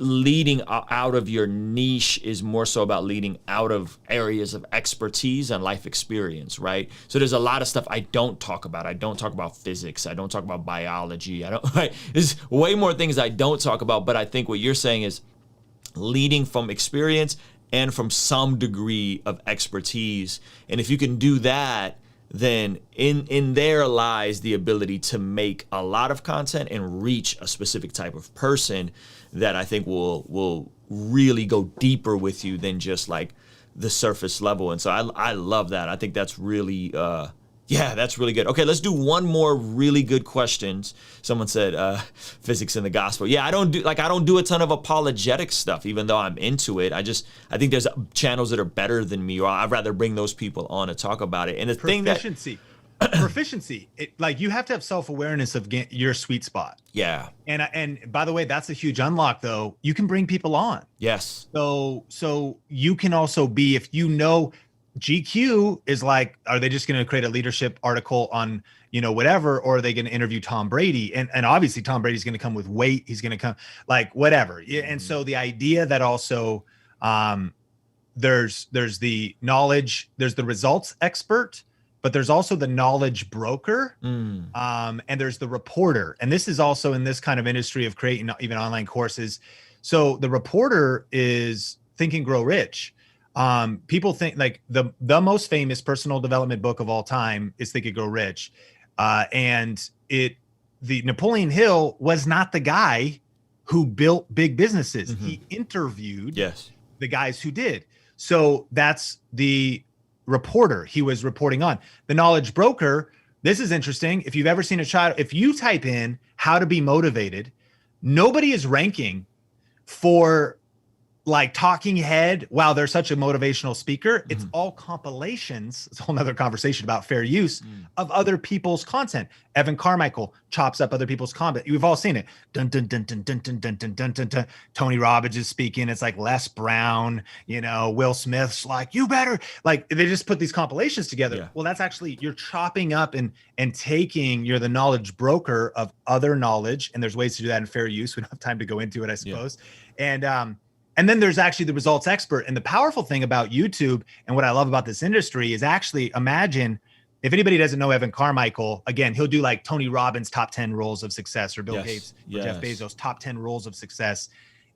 leading out of your niche is more so about leading out of areas of expertise and life experience, right? So there's a lot of stuff I don't talk about. I don't talk about physics. I don't talk about biology. Right? There's way more things I don't talk about, but I think what you're saying is leading from experience and from some degree of expertise. And if you can do that, then in there lies the ability to make a lot of content and reach a specific type of person that I think will really go deeper with you than just like the surface level. And so I love that. I think that's really that's really good. Okay, let's do one more really good questions. Someone said physics in the gospel. Yeah, I don't do a ton of apologetic stuff, even though I'm into it. I think there's channels that are better than me, or I'd rather bring those people on to talk about it. And the thing that proficiency, like you have to have self-awareness of your sweet spot. Yeah. And by the way, that's a huge unlock though. You can bring people on. Yes. So you can also be, if you know, GQ is like, are they just going to create a leadership article on, whatever, or are they going to interview Tom Brady? And obviously Tom Brady's going to come with weight. He's going to come like whatever. Yeah. And so the idea that also there's the knowledge, there's the results expert, but there's also the knowledge broker, and there's the reporter. And this is also in this kind of industry of creating even online courses. So the reporter is Think and Grow Rich. People think like the most famous personal development book of all time is Think and Grow Rich. And the Napoleon Hill was not the guy who built big businesses. He interviewed the guys who did. So that's the reporter he was reporting on. The knowledge broker, this is interesting. If you've ever seen a child, if you type in how to be motivated, nobody is ranking for like talking head, wow, they're such a motivational speaker. It's all compilations. It's a whole nother conversation about fair use of other people's content. Evan Carmichael chops up other people's content. We've all seen it. Dun, dun, dun, dun, dun, dun, dun, dun, dun, dun, dun. Tony Robbins is speaking. It's like Les Brown, Will Smith's like, you better, like they just put these compilations together. Yeah. Well, that's actually, you're chopping up and taking, you're the knowledge broker of other knowledge. And there's ways to do that in fair use. We don't have time to go into it, I suppose. Yeah. And then there's actually the results expert. And the powerful thing about YouTube and what I love about this industry is actually, imagine if anybody doesn't know Evan Carmichael, again, he'll do like Tony Robbins' top 10 rules of success, or Bill Gates or Jeff Bezos' top 10 rules of success.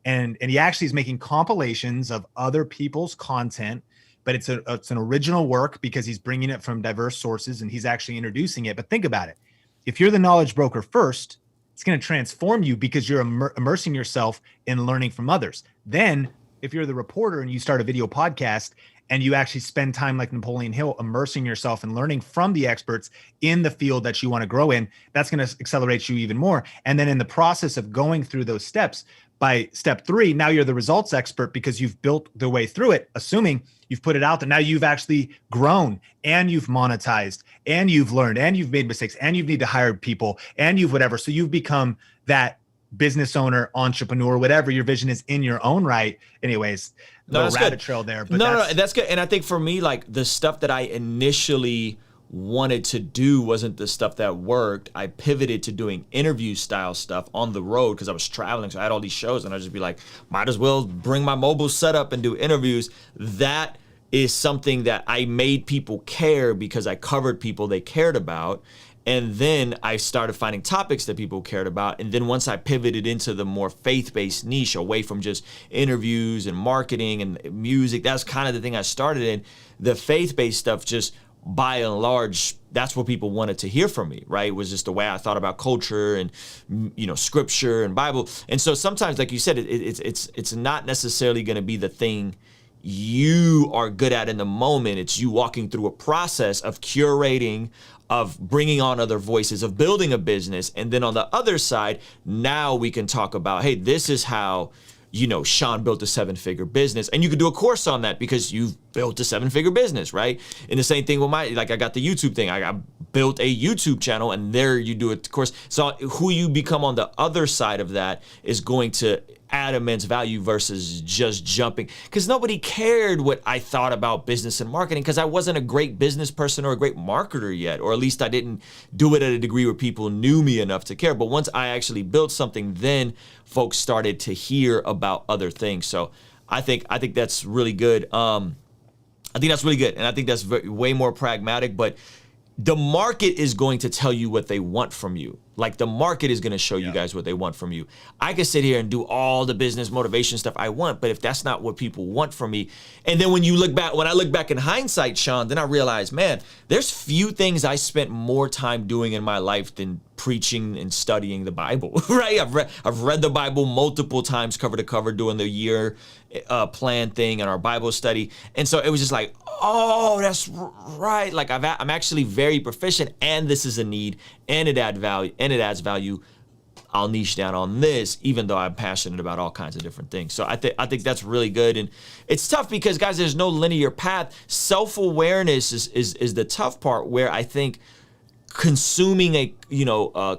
And he actually is making compilations of other people's content, but it's an original work because he's bringing it from diverse sources and he's actually introducing it. But think about it. If you're the knowledge broker first, it's going to transform you because you're immersing yourself in learning from others. Then if you're the reporter and you start a video podcast and you actually spend time like Napoleon Hill, immersing yourself and learning from the experts in the field that you want to grow in, that's going to accelerate you even more. And then in the process of going through those steps, by step 3, now you're the results expert because you've built the way through it, assuming you've put it out there. Now you've actually grown and you've monetized and you've learned and you've made mistakes and you need to hire people and you've whatever. So you've become that business owner, entrepreneur, whatever your vision is in your own right. Anyways, no rabbit trail there. But that's good. And I think for me, like the stuff that I initially wanted to do wasn't the stuff that worked. I pivoted to doing interview style stuff on the road because I was traveling. So I had all these shows and I'd just be like, might as well bring my mobile setup and do interviews. That is something that I made people care because I covered people they cared about. And then I started finding topics that people cared about. And then once I pivoted into the more faith-based niche, away from just interviews and marketing and music, that's kind of the thing I started in. The faith-based stuff, just by and large, that's what people wanted to hear from me, right? It was just the way I thought about culture and, scripture and Bible. And so sometimes, like you said, it's not necessarily going to be the thing you are good at in the moment. It's you walking through a process of curating, of bringing on other voices, of building a business. And then on the other side, now we can talk about, hey, this is how you know, Sean built a 7-figure business, and you could do a course on that because you've built a 7-figure business, right? And the same thing with I got the YouTube thing. I built a YouTube channel, and there you do a course. So who you become on the other side of that is going to add immense value versus just jumping, because nobody cared what I thought about business and marketing, because I wasn't a great business person or a great marketer yet, or at least I didn't do it at a degree where people knew me enough to care. But once I actually built something, then folks started to hear about other things. So I think that's really good. I think that's really good, and I think that's way more pragmatic. But the market is going to tell you what they want from you. Like, the market is going to show you guys what they want from you. I can sit here and do all the business motivation stuff I want, but if that's not what people want from me, and then when I look back in hindsight, Sean, then I realize, man, there's few things I spent more time doing in my life than preaching and studying the Bible, right? I've read the Bible multiple times, cover to cover, doing the year plan thing and our Bible study. And so it was just like, oh, that's right. Like, I'm actually very proficient, and this is a need, and it adds value. I'll niche down on this, even though I'm passionate about all kinds of different things. So I think that's really good. And it's tough because, guys, there's no linear path. Self-awareness is the tough part, where I think consuming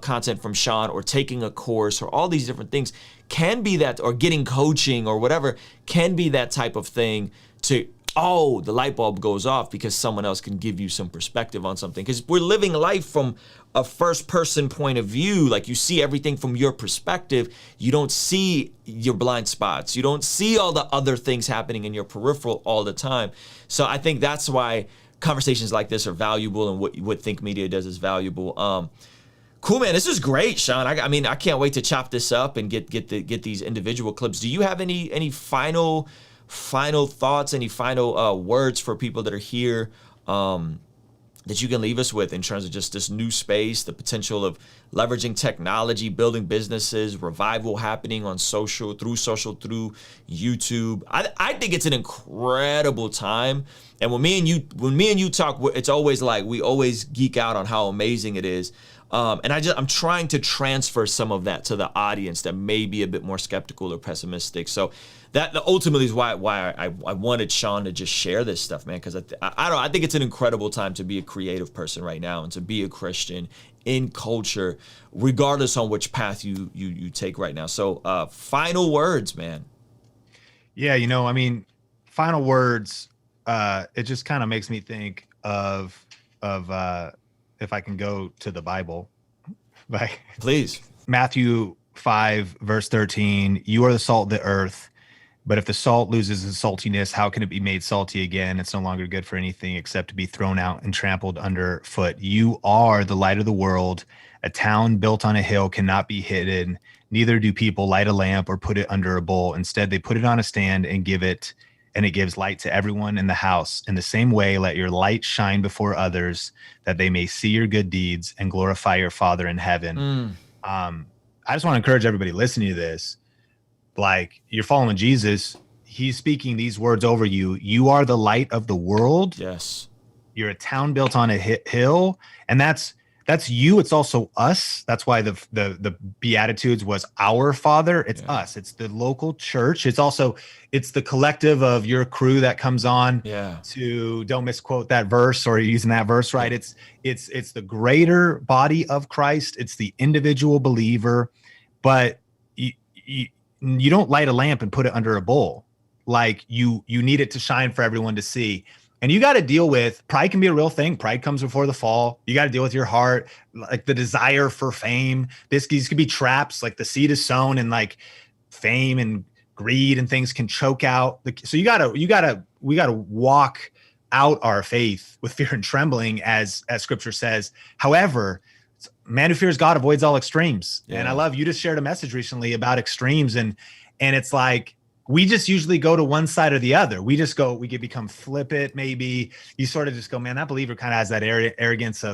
content from Sean, or taking a course, or all these different things can be that, or getting coaching or whatever, can be that type of thing to, oh, the light bulb goes off because someone else can give you some perspective on something. Because we're living life from a first person point of view. Like, you see everything from your perspective. You don't see your blind spots. You don't see all the other things happening in your peripheral all the time. So I think that's why conversations like this are valuable, and what Think Media does is valuable. Cool, man. This is great, Sean. I mean, I can't wait to chop this up and get these individual clips. Do you have any final thoughts, any final words for people that are here that you can leave us with in terms of just this new space, the potential of leveraging technology, building businesses, revival happening on social, through YouTube? I think it's an incredible time. And when me and you talk, it's always like, we always geek out on how amazing it is. And I'm trying to transfer some of that to the audience that may be a bit more skeptical or pessimistic. So that ultimately is why I wanted Sean to just share this stuff, man. Because I think it's an incredible time to be a creative person right now, and to be a Christian in culture, regardless on which path you take right now. So final words, man. Yeah, I mean, final words. It just kind of makes me think of if I can go to the Bible, like, please. Matthew 5 verse 13, you are the salt of the earth, but if the salt loses its saltiness, how can it be made salty again? It's no longer good for anything except to be thrown out and trampled underfoot. You are the light of the world. A town built on a hill cannot be hidden. Neither do people light a lamp or put it under a bowl. Instead, they put it on a stand and it gives light to everyone in the house. In the same way, let your light shine before others, that they may see your good deeds and glorify your Father in heaven. I just want to encourage everybody listening to this. Like, you're following Jesus. He's speaking these words over you. You are the light of the world. Yes. You're a town built on a hill. And that's you. It's also us. That's why the Beatitudes was our Father. It's us. It's the local church. It's the collective of your crew that comes on to, don't misquote that verse, or using that verse, right? It's the greater body of Christ. It's the individual believer, but you don't light a lamp and put it under a bowl. Like, you need it to shine for everyone to see. And you got to deal with pride. Can be a real thing. Pride comes before the fall. You got to deal with your heart, like the desire for fame. These could be traps. Like, the seed is sown, and like fame and greed and things can choke out. So we got to walk out our faith with fear and trembling, as Scripture says. However, man who fears God avoids all extremes. Yeah. And I love, you just shared a message recently about extremes, and it's like, we just usually go to one side or the other. We could become flippant. Maybe you sort of just go, man, that believer kind of has that arrogance,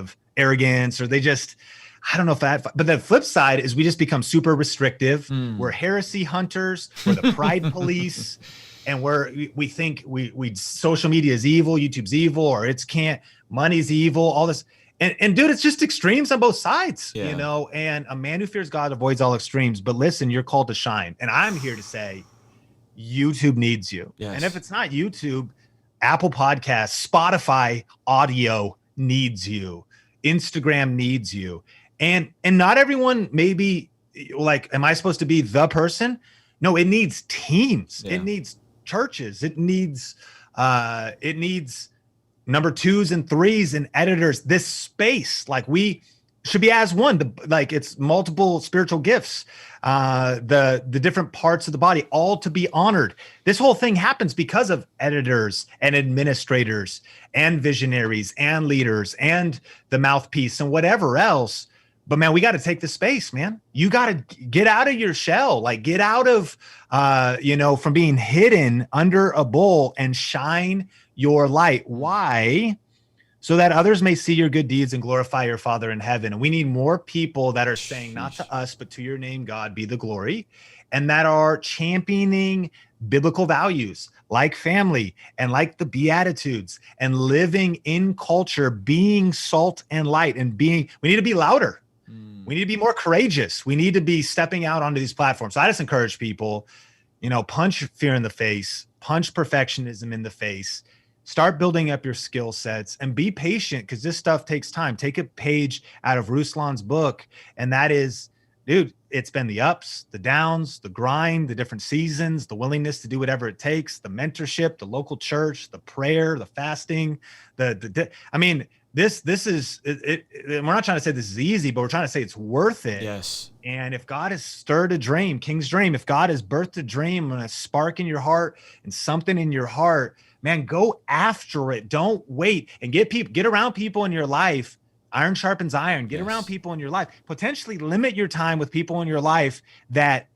or they just, I don't know if that, but the flip side is we just become super restrictive. We're heresy hunters. We're the pride police. And we think we social media is evil, YouTube's evil, or money's evil, all this. And dude, it's just extremes on both sides, and a man who fears God avoids all extremes. But listen, you're called to shine. And I'm here to say, YouTube needs you. Yes. And if it's not YouTube, Apple Podcasts, Spotify audio needs you. Instagram needs you. And not everyone maybe like, am I supposed to be the person? No, it needs teams. Yeah. It needs churches. It needs number 2s and 3s and editors. This space, like we should be as one, like it's multiple spiritual gifts, the different parts of the body, all to be honored. This whole thing happens because of editors and administrators and visionaries and leaders and the mouthpiece and whatever else. But man, we got to take the space, man. You got to get out of your shell, like get out of, from being hidden under a bowl and shine your light. Why? So that others may see your good deeds and glorify your Father in heaven. And we need more people that are saying, not to us, but to your name, God, be the glory, and that are championing biblical values like family and like the Beatitudes and living in culture, being salt and light, and we need to be louder. We need to be more courageous. We need to be stepping out onto these platforms. So I just encourage people, punch fear in the face, punch perfectionism in the face, start building up your skill sets, and be patient because this stuff takes time. Take a page out of Ruslan's book, and that is, dude, it's been the ups, the downs, the grind, the different seasons, the willingness to do whatever it takes, the mentorship, the local church, the prayer, the fasting, This is it. We're not trying to say this is easy, but we're trying to say it's worth it. Yes. And if God has stirred a dream, King's dream, if God has birthed a dream and a spark in your heart and something in your heart, man, go after it. Don't wait, and get around people in your life. Iron sharpens iron. Get around people in your life. Potentially limit your time with people in your life that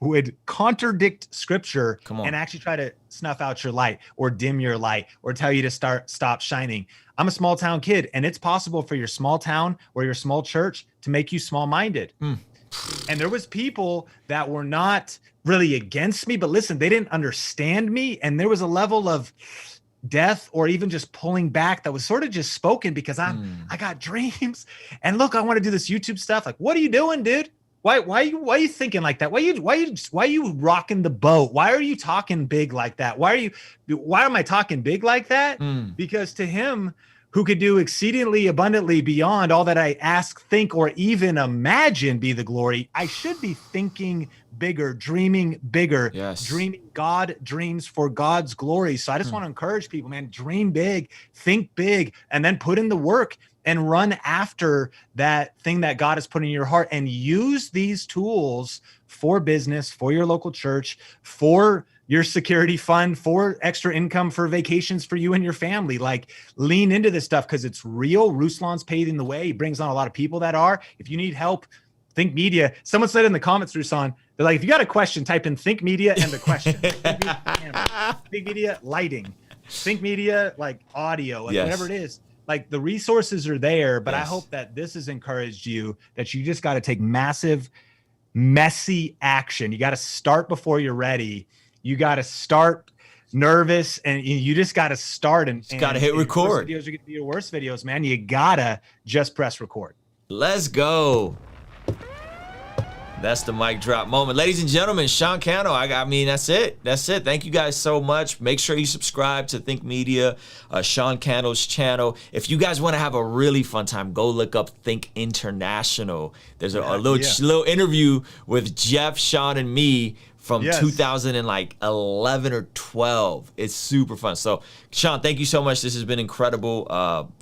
would contradict scripture and actually try to snuff out your light or dim your light or tell you to stop shining. I'm a small town kid, and it's possible for your small town or your small church to make you small-minded. And there was people that were not really against me, but listen, they didn't understand me. And there was a level of death or even just pulling back that was sort of just spoken because I got dreams. And look, I want to do this YouTube stuff. Like, what are you doing, dude? Why are you thinking like that? Why are you rocking the boat? Why are you talking big like that? Why am I talking big like that? Because to him who could do exceedingly abundantly beyond all that I ask, think, or even imagine be the glory, I should be thinking bigger, dreaming bigger, dreaming God dreams for God's glory. So I just want to encourage people, man, dream big, think big, and then put in the work and run after that thing that God has put in your heart, and use these tools for business, for your local church, for your security fund, for extra income, for vacations for you and your family. Like, lean into this stuff because it's real. Ruslan's paving the way. He brings on a lot of people that are. If you need help, Think Media. Someone said in the comments, Ruslan, they're like, if you got a question, type in Think Media and the question. Think Media lighting. Think Media like audio, like whatever it is. Like, the resources are there, but I hope that this has encouraged you that you just got to take massive, messy action. You got to start before you're ready. You got to start nervous, and you just got to start. And got to hit record. Videos are going to be your worst videos, man. You got to just press record. Let's go. That's the mic drop moment. Ladies and gentlemen, Sean Cano, I mean, that's it. That's it. Thank you guys so much. Make sure you subscribe to Think Media, Sean Cano's channel. If you guys want to have a really fun time, go look up Think International. There's a little interview with Jeff, Sean, and me from 2011 or 12. It's super fun. So, Sean, thank you so much. This has been incredible.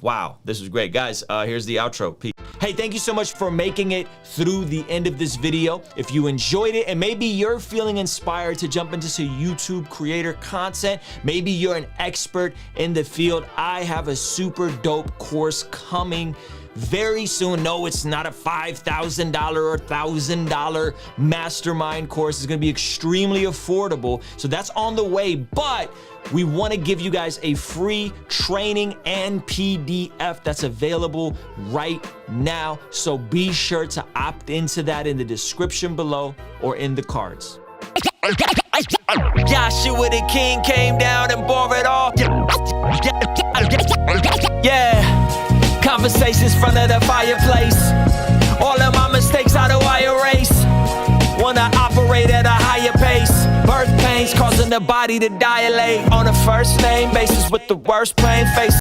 Wow, this was great. Guys, here's the outro. Peace. Hey, thank you so much for making it through the end of this video. If you enjoyed it and maybe you're feeling inspired to jump into some YouTube creator content, maybe you're an expert in the field, I have a super dope course coming very soon. No, it's not a $5,000 or $1,000 mastermind course. It's gonna be extremely affordable. So that's on the way, but we wanna give you guys a free training and PDF that's available right now. So be sure to opt into that in the description below or in the cards. Joshua the King came down and bore it all. Yeah. Conversations front of the fireplace. All of my mistakes, how do I erase? Wanna operate at a higher pace. Birth pain. a body to dilate on a first name basis with the worst plain face.